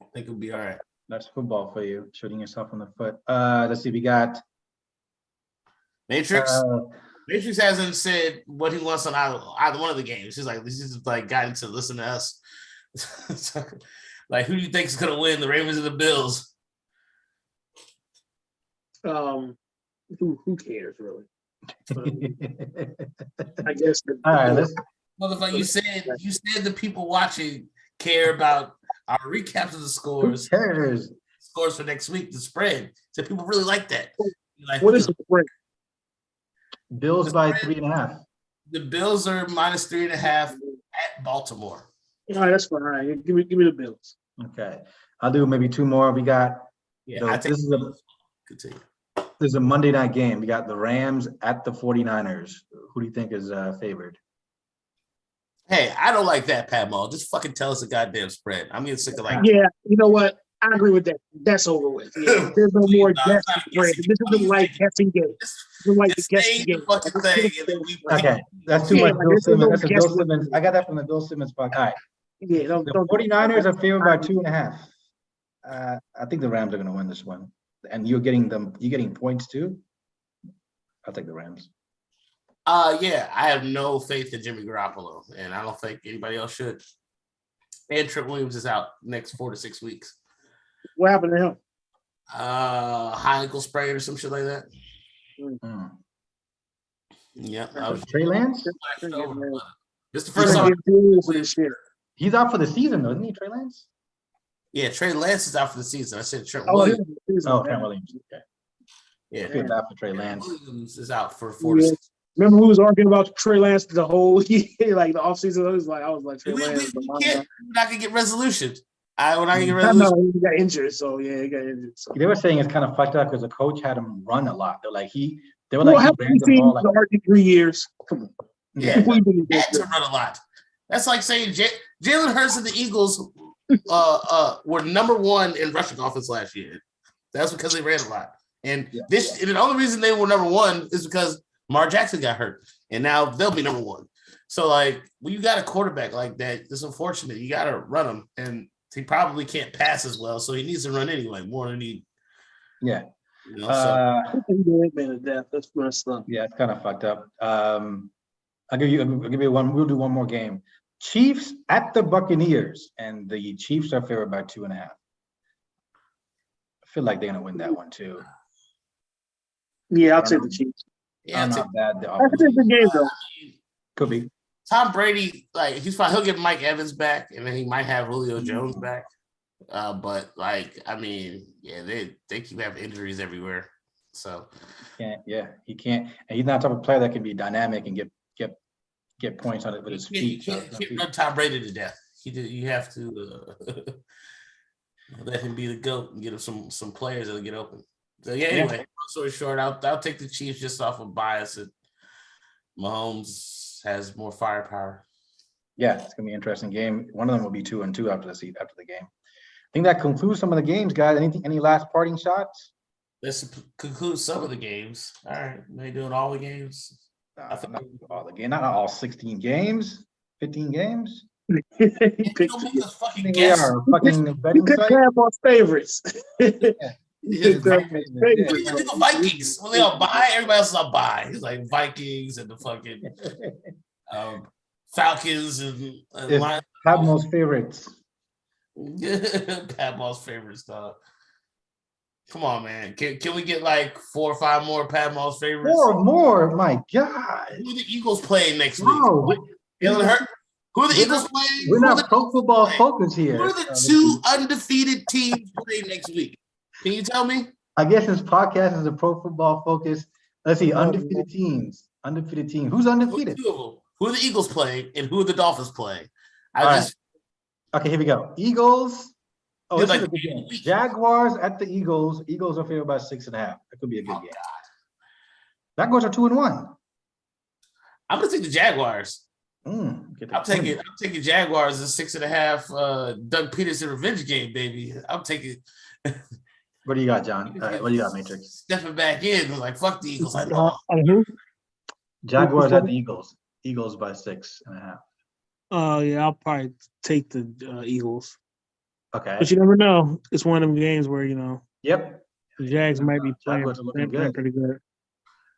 I think it'll be all right. That's football for you, shooting yourself in the foot. Let's see, we got Matrix. Matrix hasn't said what he wants on either one of the games. He's just like gotten to listen to us. Like, who do you think is going to win, the Ravens or the Bills? Who cares really? I guess. All right, let's Motherfucker, you said the people watching care about our recaps of the scores. Who cares? Scores for next week, the spread. So people really like that. Like, What is the spread? Bills by 3.5. The Bills are minus 3.5 at Baltimore. All right, that's fine. All right, give me the Bills. Okay, I'll do maybe 2 more. We got this is a Monday night game. We got the Rams at the 49ers. Who do you think is favored? Hey, I don't like that, Pat Mull. Just fucking tell us a goddamn spread. I'm getting sick of like. Yeah, you know what? I agree with that. That's over with. Yeah, there's no more guessing spread. This isn't like guessing game. This is like the guessing game. Fucking thing, and then Okay, that's too much. Bill Simmons. That's a Bill Simmons. I got that from the Bill Simmons podcast. All right. Yeah, The 49ers are favored by 2.5. I think the Rams are going to win this one, and you're getting points too. I'll take the Rams. Yeah, I have no faith in Jimmy Garoppolo, and I don't think anybody else should. And Trent Williams is out next 4 to 6 weeks. What happened to him? High ankle sprain or some shit like that. Mm. Yeah, Trey Lance. This is the first time. He's out for the season, though, isn't he, Trey Lance? Yeah, Trey Lance is out for the season. I said Trent Oh, Williams. Trent Williams. Okay. Yeah, I feel bad for Trey Lance. Williams is out for 4 to 6. Remember who was arguing about Trey Lance the whole year, like the offseason? I was like Trey Lance. We're not gonna get resolution. We're not gonna get I resolution. know he got injured, so yeah, he got injured. So. They were saying it's kind of fucked up because the coach had him run a lot. They were like he Well, ran how many the teams ball like, in 3 years? Come on. Yeah, had to run a lot. That's like saying Jalen Hurts and the Eagles were number 1 in rushing offense last year. That's because they ran a lot. And and the only reason they were number 1 is because Lamar Jackson got hurt, and now they'll be number 1. So, like, when you got a quarterback like that, it's unfortunate. You got to run him, and he probably can't pass as well, so he needs to run anyway more than he. Yeah. You know, so. That's messed up. Yeah, it's kind of fucked up. I'll give you one. We'll do one more game. Chiefs at the Buccaneers, and the Chiefs are favored by 2.5. I feel like they're gonna win that one too. Yeah, I'll take the Chiefs. Yeah, not bad. That's a good game though. Could be. Tom Brady, like he'll get Mike Evans back, and then he might have Julio Jones back. But like, I mean, yeah, they keep having injuries everywhere. So He can't, and he's not the type of player that can be dynamic and get points on it with his feet. You can't run Tom Brady to death. You have to let him be the GOAT and get him some players that'll get open. So yeah, anyway, long story short, I'll take the Chiefs just off of bias. And Mahomes has more firepower. Yeah, it's gonna be an interesting game. One of them will be 2-2 after the game. I think that concludes some of the games, guys. Any last parting shots? Let's conclude some of the games. All right, they doing all the games. Not all the game, not all 16 games, 15 games. You don't make us fucking We guess. are a fucking betting Pick site. Grandma's favorites. Yeah, Grandma's favorites. Even the Vikings, when they all buy, everybody else is on buy. It's like Vikings and the fucking Falcons and It's Lions. Padmo's favorites. Padmo's favorite stuff. Come on, man. Can we get like 4 or 5 more Padmo's favorites? 4 more, my God. Who are the Eagles playing next week? No, Jalen Hurts? Who are the We're Eagles not- playing? we're Who are not the pro football playing? focus here. Who are the 2 undefeated teams playing next week? Can you tell me? I guess this podcast is a pro football focus. Let's see, undefeated teams. Undefeated team. Who's Who are undefeated? 2 of them? Who are the Eagles playing and who are the Dolphins playing? All right. Okay, here we go. Eagles. Oh, You're this is like- a good game. Jaguars at the Eagles. Eagles are favored by 6.5. That could be a good Oh, game. Jaguars are 2-1. I'm gonna take the Jaguars. Get the I'm taking Jaguars as 6.5. Doug Peterson revenge game, baby. I'm taking What do you got, John? All right, what do you got, Matrix? stepping back in. Like fuck the Eagles. I know. Who? Jaguars at the Eagles. Eagles by 6.5. Yeah, I'll probably take the Eagles. Okay. But you never know. It's one of them games where, Yep. the Jags might be playing Jaguars are looking good. pretty good.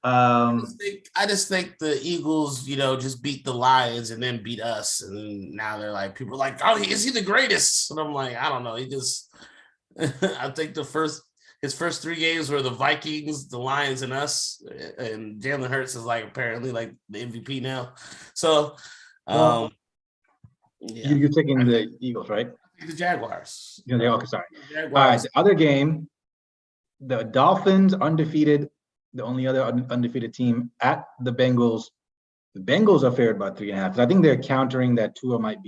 I just think the Eagles, just beat the Lions and then beat us, and now they're like people are like, oh, is he the greatest? And I'm like, I don't know. He just, I think his first 3 games were the Vikings, the Lions, and us, and Jalen Hurts is like apparently like the MVP now. So, Well, yeah, You're taking the Eagles, right? the Jaguars. Okay, sorry. Jaguars. All right, the other game, the Dolphins undefeated, the only other undefeated team at the Bengals. The Bengals are favored by 3.5. I think they're countering that Tua might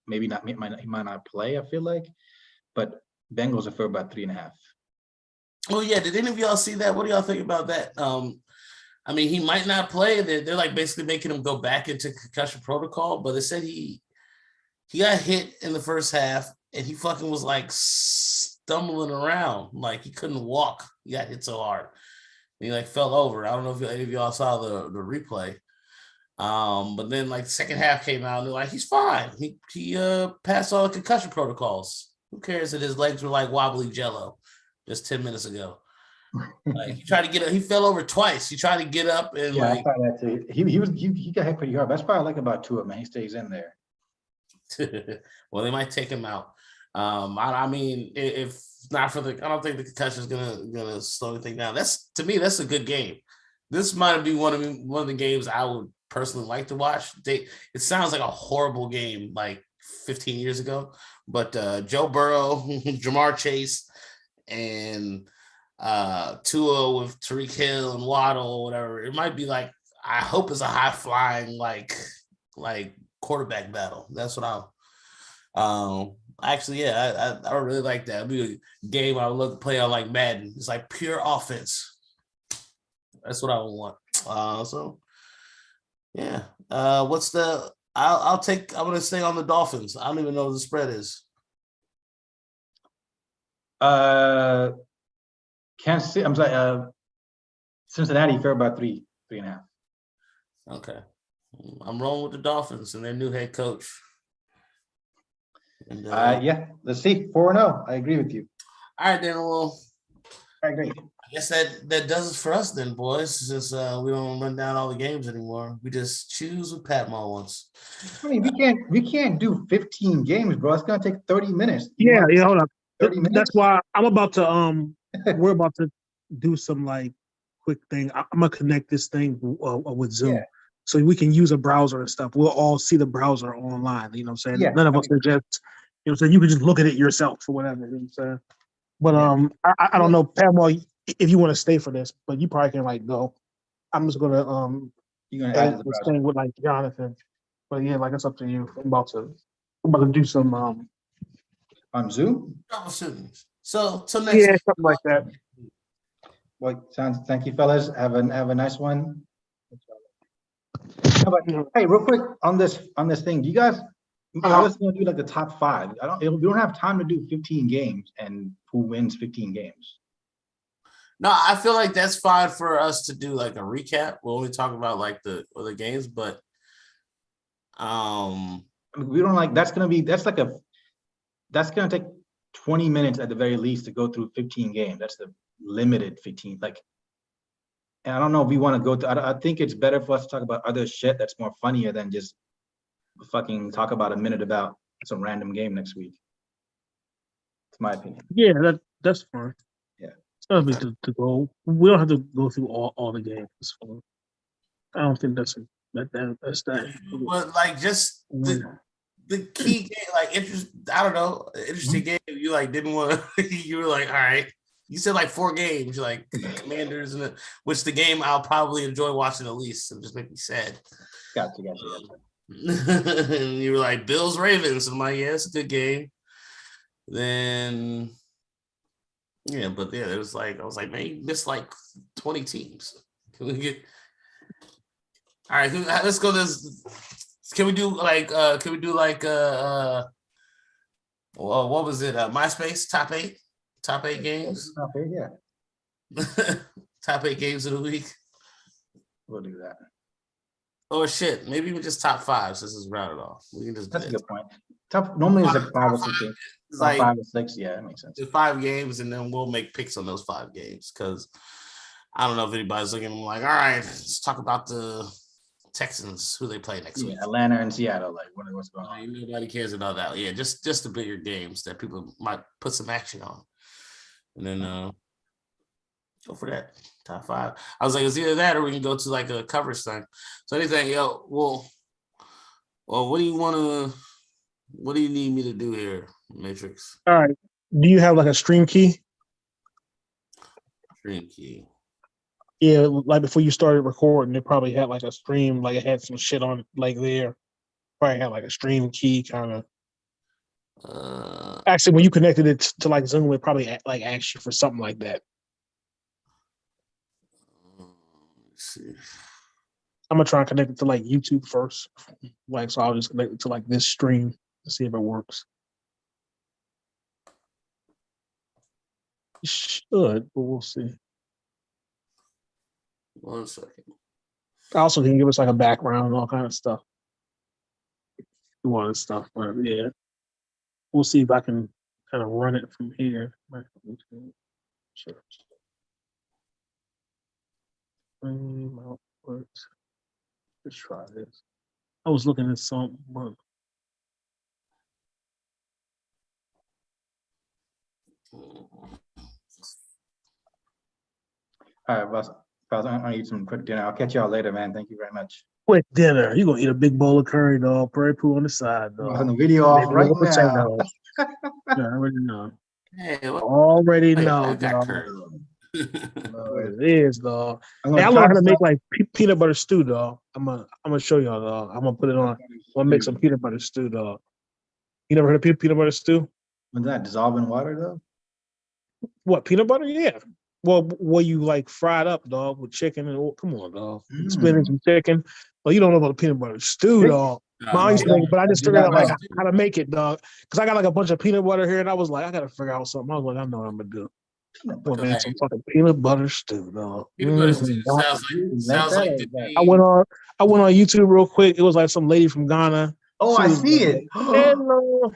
not play. I feel like, but Bengals are favored by 3.5. Oh yeah, did any of y'all see that? What do y'all think about that? I mean, he might not play. They're like basically making him go back into concussion protocol, but they said he got hit in the first half and he fucking was like stumbling around, like he couldn't walk. He got hit so hard. And he like fell over. I don't know if any of y'all saw the replay. But then like the second half came out and they're like, he's fine. He passed all the concussion protocols. Who cares that his legs were like wobbly jello just 10 minutes ago? Like he tried to get up, he fell over twice. He tried to get up and Yeah, like I saw that too. He got hit pretty hard. That's what I like about Tua, man. He stays in there. well, they might take him out. I mean, if not for I don't think the concussion is gonna slow anything down. To me, that's a good game. This might be one of the games I would personally like to watch. It sounds like a horrible game, like 15 years ago, but Joe Burrow, Jamar Chase, and Tua with Tariq Hill and Waddle, or whatever. It might be like, I hope it's a high flying like quarterback battle. That's what actually, yeah, I really like that. It'd be a game I would love to play on like Madden. It's like pure offense. That's what I would want. So yeah. I'm gonna stay on the Dolphins. I don't even know what the spread is. Kansas City, I'm sorry, Cincinnati favored by 3.5. Okay. I'm rolling with the Dolphins and their new head coach. And, Yeah, let's see. 4-0. I agree with you. all right, then. Well, I agree. I guess that does it for us then, boys. Since we don't run down all the games anymore, we just choose what Pat Maul wants. I mean, we can't do 15 games, bro. It's gonna take 30 minutes. Yeah, hold up. 30 minutes. That's why I'm about to we're about to do some like quick thing. I'm gonna connect this thing with Zoom. Yeah. so we can use a browser and stuff. We'll all see the browser online. You know what I'm saying? Yeah, None of I us are just, you know what I'm saying? You can just look at it yourself or whatever. You know what I'm saying? But Yeah. I don't know, Pamela, if you want to stay for this, but you probably can like go. I'm just gonna You're gonna add to edit the this browser thing with like Jonathan. But yeah, like it's up to you. I'm about to do some on Zoom. Troubleshooting. So next yeah, week. something like that. Well, sounds. Thank you, fellas. Have a nice one. How about- hey, real quick on this thing, do you guys? I was gonna do like the top 5. We don't have time to do 15 games and who wins 15 games. No, I feel like that's fine for us to do like a recap. We'll only talk about like the other games, but I mean, we don't like that's gonna take 20 minutes at the very least to go through 15 games. That's the limited 15. Like, and I don't know if we want to go through. I think it's better for us to talk about other shit that's more funnier than just fucking talk about a minute about some random game next week. It's my opinion. Yeah, that's fine. Yeah. It's not big to go. We don't have to go through all the games. It's fine. I don't think that's that. but like just the key game, like interesting game. You like didn't want to. You were like, all right. You said like 4 games, like Commanders, and which the game I'll probably enjoy watching the least. It just make me sad. Gotcha. And you were like Bills Ravens. I'm like, yeah, it's a good game. Then yeah, but yeah, it was like I was like, man, you missed like 20 teams. Can we get all right? Let's go. Can we do like what was it? MySpace top 8 games. Okay, yeah, Top 8 games of the week. we'll do that. Oh shit, maybe we just top 5 since it's rounded off. We can just That's a do it. good point. Tough. Normally it's like 5 or 6 games. It's like 5 or 6. Yeah, that makes sense. there's 5 games, and then we'll make picks on those 5 games because I don't know if anybody's looking. I'm like, all right, let's talk about the Texans, who they play next Yeah, week. Atlanta and Seattle. Like, what's going on? Nobody cares about that. Yeah, just the bigger games that people might put some action on, and then go for that top 5. I was like, it's either that or we can go to like a coverage thing. So anything, well, what do you need me to do here, Matrix? All right. Do you have like a stream key? Stream key. Yeah, like before you started recording, it probably had like a stream, like it had some shit on it, like there. Probably had like a stream key kind of. Actually, when you connected it to like Zoom, it probably like asked you for something like that. Let's see. I'm gonna try and connect it to like YouTube first. Like, so I'll just connect it to like this stream to see if it works. It should, but we'll see. 1 second. Also, can give us like a background and all kind of stuff. All this stuff, but yeah, we'll see if I can kind of run it from here. Sure. Let's try this. I was looking at some. All right, boss. I'm gonna eat some quick dinner. I'll catch y'all later, man. Thank you very much. Quick dinner. You're gonna eat a big bowl of curry, dog. Prairie poo on the side, I'm dog. on the video off right now. Potato. Yeah, I already know. Hey, what? Already Wait, know, I got dog. curry. What it is, dog. I'm Hey, I gonna learned how toss to make up- like peanut butter stew, dog. I'm gonna show y'all, dog. I'm gonna put it on. I'm gonna make some peanut butter stew, dog. You never heard of peanut butter stew? What's that? Dissolve in water though? What, peanut butter? Yeah. Well, you like fried up, dog, with chicken and come on, dog. Spinach and chicken. Well, you don't know about the peanut butter stew, dog. Mom used to make it, but I just figured out like how to make it, dog. Because I got like a bunch of peanut butter here, and I was like, I gotta figure out something. I was like, I know what I'm gonna do. I'm gonna make some fucking peanut butter stew, dog. Peanut butter stew sounds like the day. I went on YouTube real quick. It was like some lady from Ghana. Oh, She I was see like, it. Hello,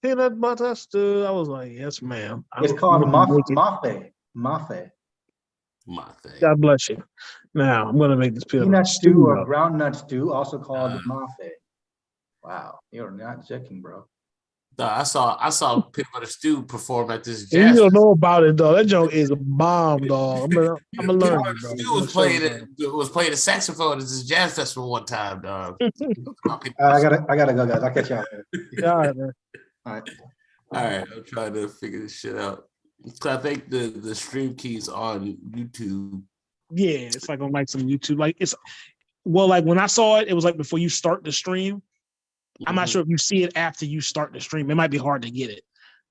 peanut butter stew. I was like, yes, ma'am. It's called I'm gonna make it. mafe. Mafe. My thing. God bless you. Now I'm gonna make this peanut Peanut butter stew stew. or dog. groundnut stew, also called mafe. Wow, you're not joking, bro. I saw Peanut Butter Stew perform at this And you jazz. don't know about it, dog. That joke is a bomb, dog. I'm gonna Peanut learn Butter it, dog. Stew I'm gonna show you, was playing the saxophone at this jazz festival one time, dog. I gotta go, guys. I'll catch y'all later. dog. All right, man. All right. All right, I'm trying to figure this shit out. So I think the stream keys on YouTube. Yeah, it's like on like some YouTube. Like it's like when I saw it, it was like before you start the stream. I'm not Mhm. sure if you see it after you start the stream. It might be hard to get it,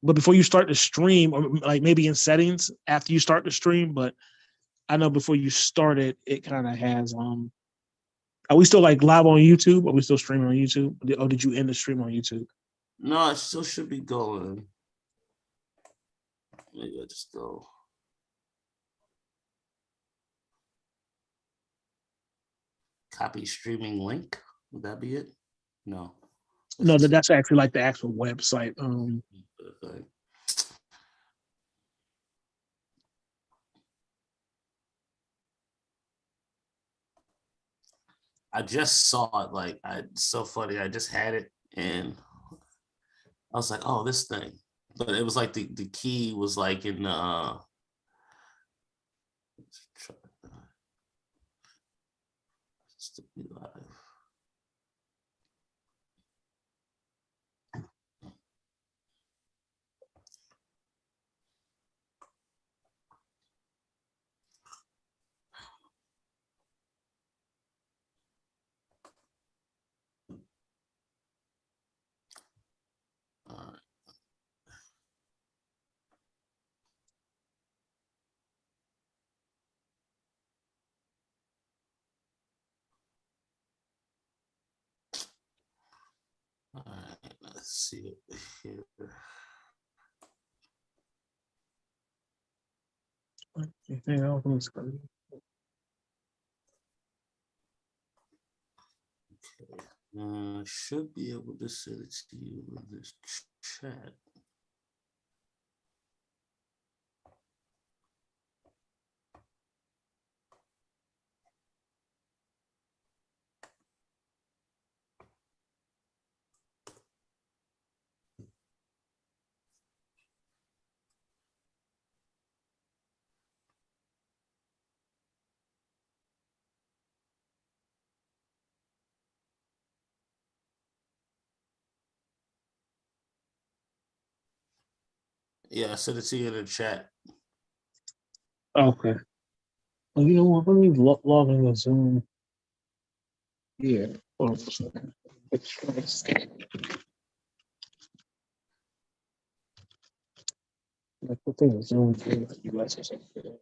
but before you start the stream, or like maybe in settings after you start the stream. But I know before you start it, it kind of has. Are we still like live on YouTube? Are we still streaming on YouTube? Or did you end the stream on YouTube? No, it still should be going. Maybe I just go. Copy streaming link. Would that be it? No. No, that's actually like the actual website. Okay. I just saw it. Like, it's so funny. I just had it, and I was like, "Oh, this thing," but it was like the key was like in the. Let's try just to be live. All right. All right, let's see it here. Anything else on the screen? I should be able to send it to you in this chat. Yeah, I sent it to you in the chat. Okay. Well, you know what? Let me log in the Zoom. Yeah. Hold on for a second. Like the thing is Zoom for the US or something.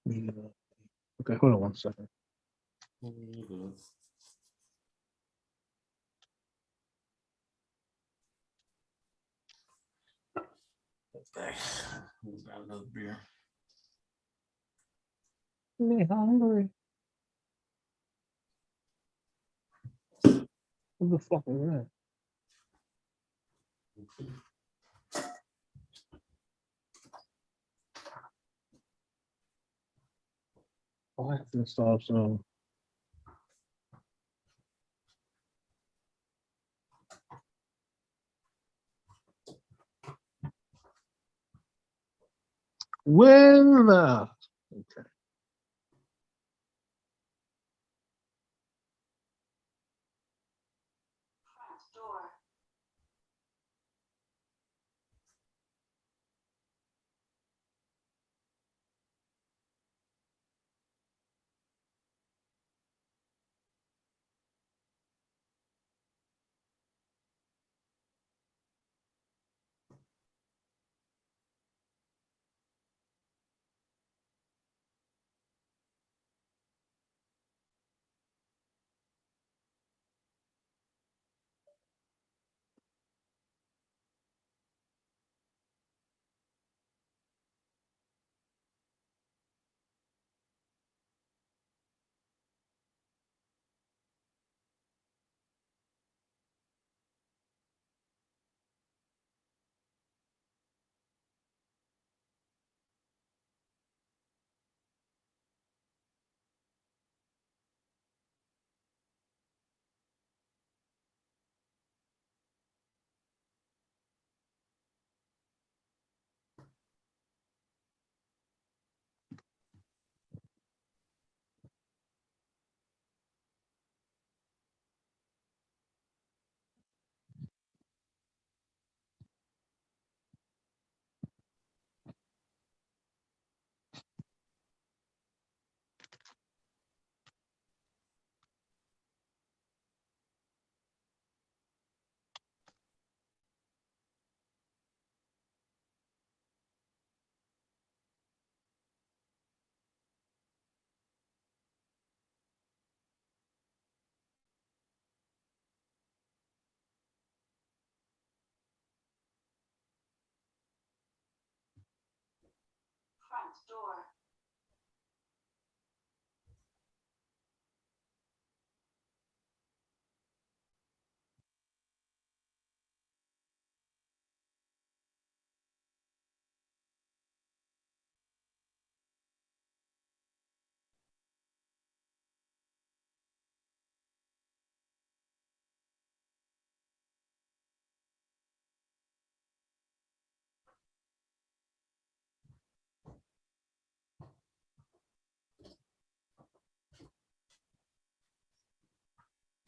Yeah. Okay, hold on one second. Okay. Grab another beer. Me hungry. What the fuck is that? Oh, I have to install some. Well, okay.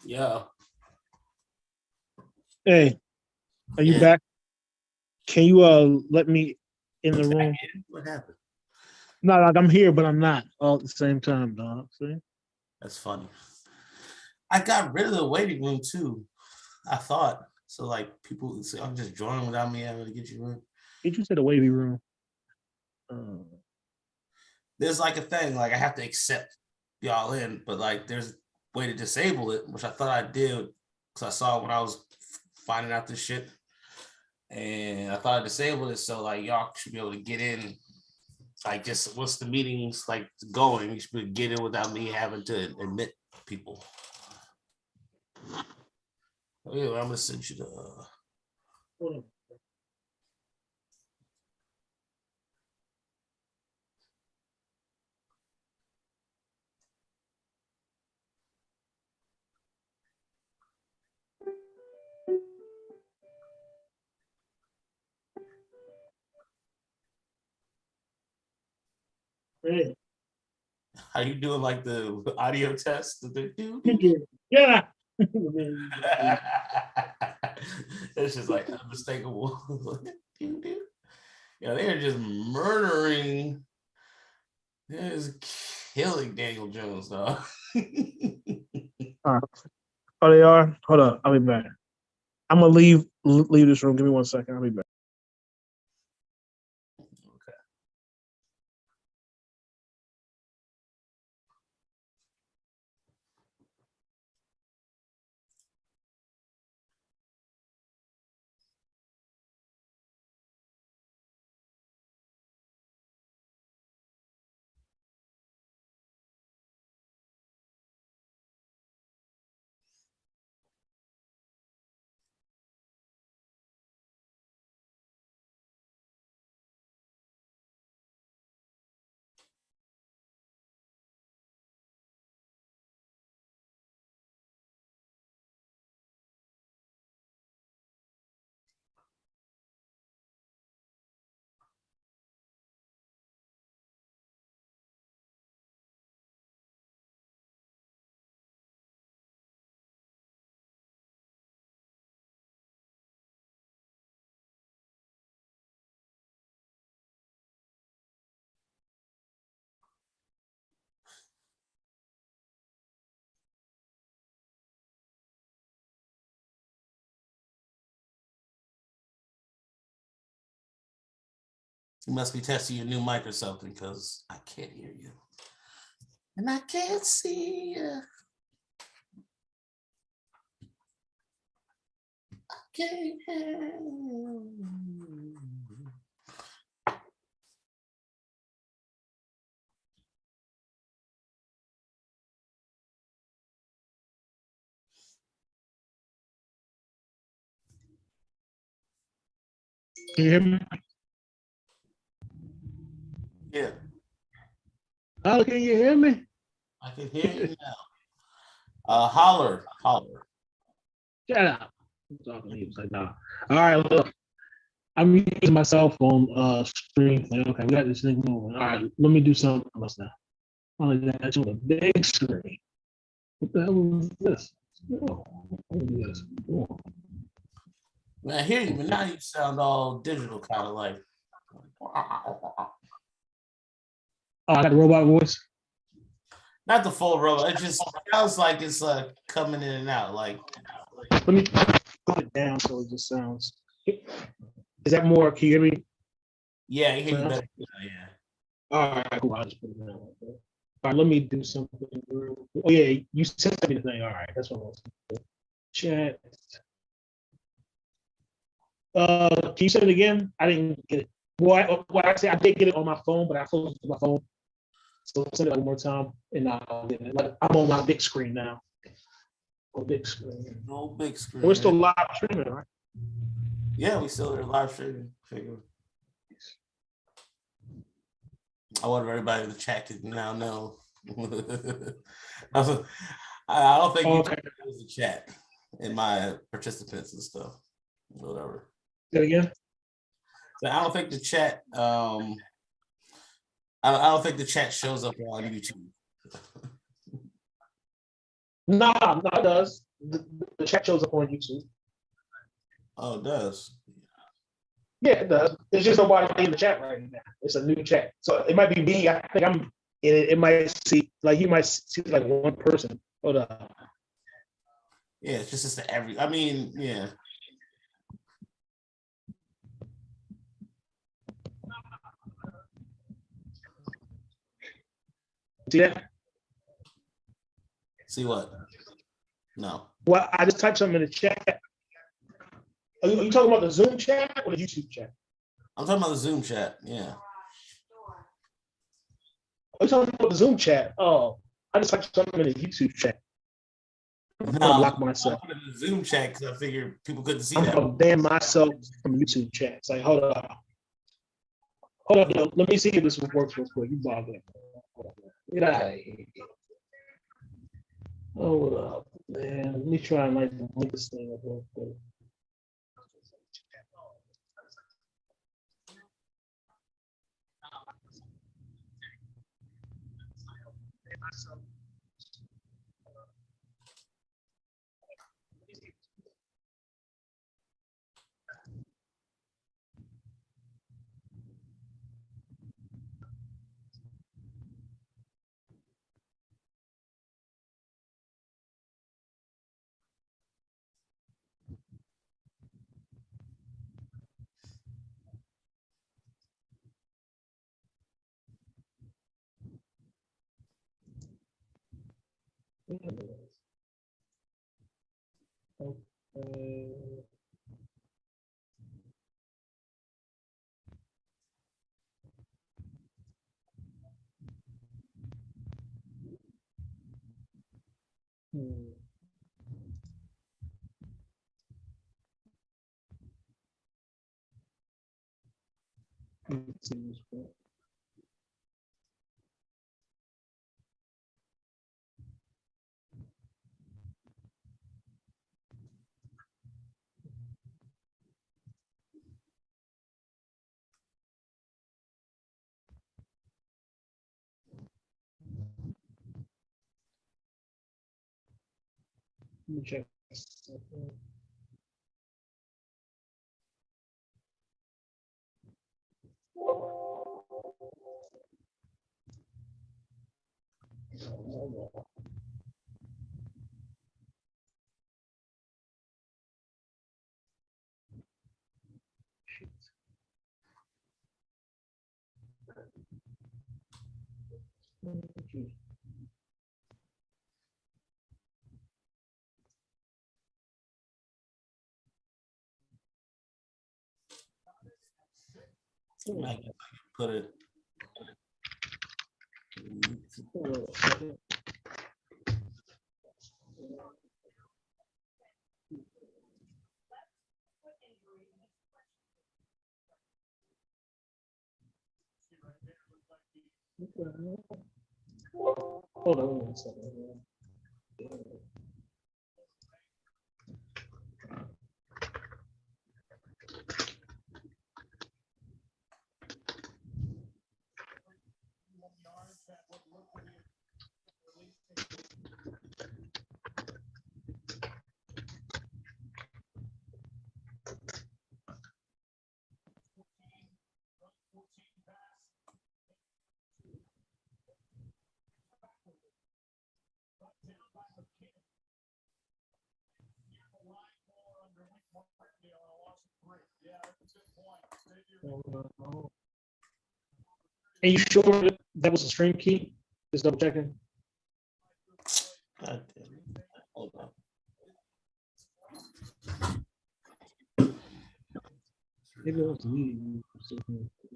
Yeah. Hey, are you Yeah. back? Can you let me in the room? What happened? No, like I'm here, but I'm not all at the same time, dog. See? That's funny. I got rid of the waiting room too. I thought so. Like people say, I'm just joining without me having to get you in. Did you say the wavy room? There's like a thing, like I have to accept y'all in, but like there's a way to disable it, which I thought I did because I saw it when I was finding out this shit. And I thought I disabled it so like y'all should be able to get in. Like just once the meeting's like going, you should be able to get in without me having to admit people. Yeah, I'm gonna send you the Hold on. Hey, how you doing like the audio test that they do. yeah. It's just like unmistakable. Yeah, they're just murdering. They're just killing Daniel Jones, though. Oh, they are. Hold up, I'll be back. I'm gonna leave this room. Give me 1 second. I'll be back. You must be testing your new mic or something because I can't hear you. And I can't see you. I can't hear you. Can you hear me? Yeah, Oh, can you hear me? I can hear you now. Holler. Shut up. I'm talking to you. It's like, nah. All right, look. I'm using my cell phone screen. Like, okay, we got this thing moving. All right, let me do something else now. Oh, that's on the big screen. What the hell is this? Oh, what is this? Oh. Man, I hear you, but now you sound all digital, kind of like. Oh, I got the robot voice. Not the full robot. It just sounds like it's coming in and out. Like, Let me put it down so it just sounds. Is that more? Can you hear me? yeah, I hear you better. Yeah. All right, cool. I'll just put it down. All right, let me do something. Oh yeah, you sent me the thing. All right, that's what I was. Chat. Can you say it again? I didn't get it. Well, actually, I did get it on my phone, but I closed my phone. So send it one more time, and I'll get it. Like, I'm on my big screen now. On big screen. No big screen. We're still live streaming, right? Yeah, we still there live streaming. Figure. I want everybody in the chat to now know. I don't think you Okay. use the chat in my participants and stuff. Whatever. Say it again. So I don't think the chat. I don't think the chat shows up on YouTube. No, it does. The chat shows up on YouTube. Oh, it does. Yeah, it does. It's just nobody in the chat right now. It's a new chat, so it might be me. I think I'm. It might see like you might see like one person. Hold on. Yeah, it's just every. I mean, yeah. See that? See what? No. Well, I just typed something in the chat. Are you talking about the Zoom chat or the YouTube chat? I'm talking about the Zoom chat. Yeah. Are you talking about the Zoom chat? Oh, I just typed something in the YouTube chat. I'm No, gonna block myself. I'm in the Zoom chat because I figured people couldn't see I'm that. gonna ban myself from YouTube chat. It's like, hold up. Hold up, let me see if this works real quick. You bother. Get out of here. Hold up, man. Let me try and like link this thing up real quick. Okay. Hmm. Let's see this one. Let me check. I can put it. Hold on one second. And you sure that was a stream key? Just double checking. God damn it. Hold on. Maybe it was deleted.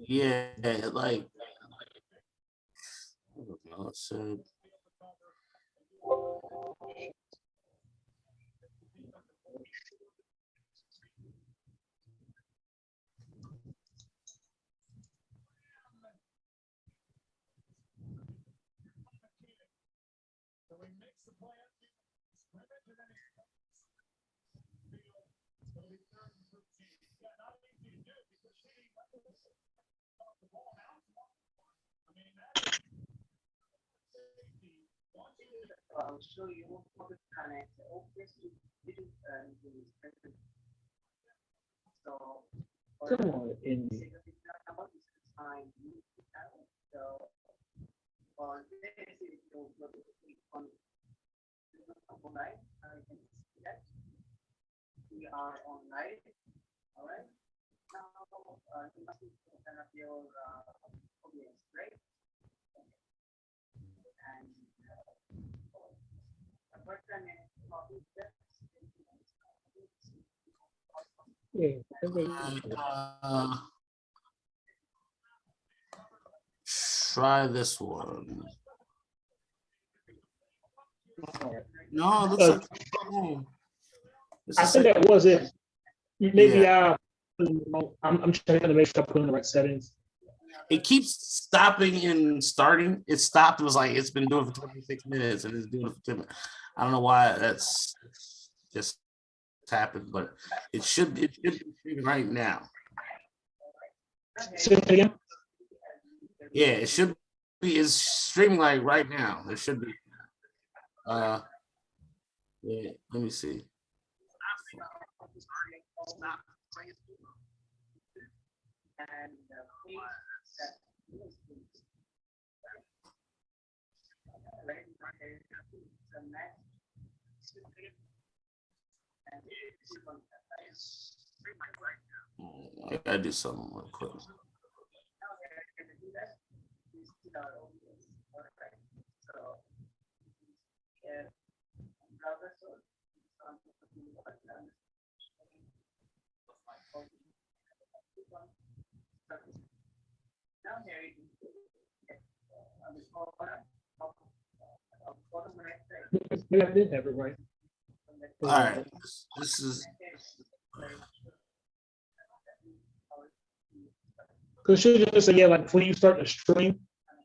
Yeah, like. I don't know, so So we mix the play up, scrimmage, and then he it'll be third and 13. Yeah, not easy to do because she the ball now. I mean, that safety. I'll show you what the connect. Obviously, this is so. Come on, Indy. Time. So, for this, if you look on live, I can see that we are on live. All right. Now, you must open up your OBS, right? And the person is copy that. try this one. No, it looks like I think that was it. Maybe Yeah. I'm trying to make sure I put in the right settings. It keeps stopping and starting. It stopped. It was like it's been doing it for 26 minutes and it's doing it for 10 minutes. I don't know why that's just happened, but it should be streaming right now. Say it again. Yeah, it should be. It's streaming like right now. It should be. Yeah, let me see. And I gotta do something real quick. Maybe I did have it right. All right, this is Because it should just say, yeah, like when you start the stream,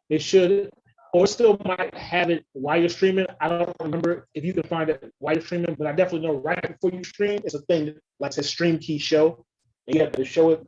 it should, or it still might have it while you're streaming. I don't remember if you can find it while you're streaming, but I definitely know right before you stream, it's a thing that like says stream key show. And you have to show it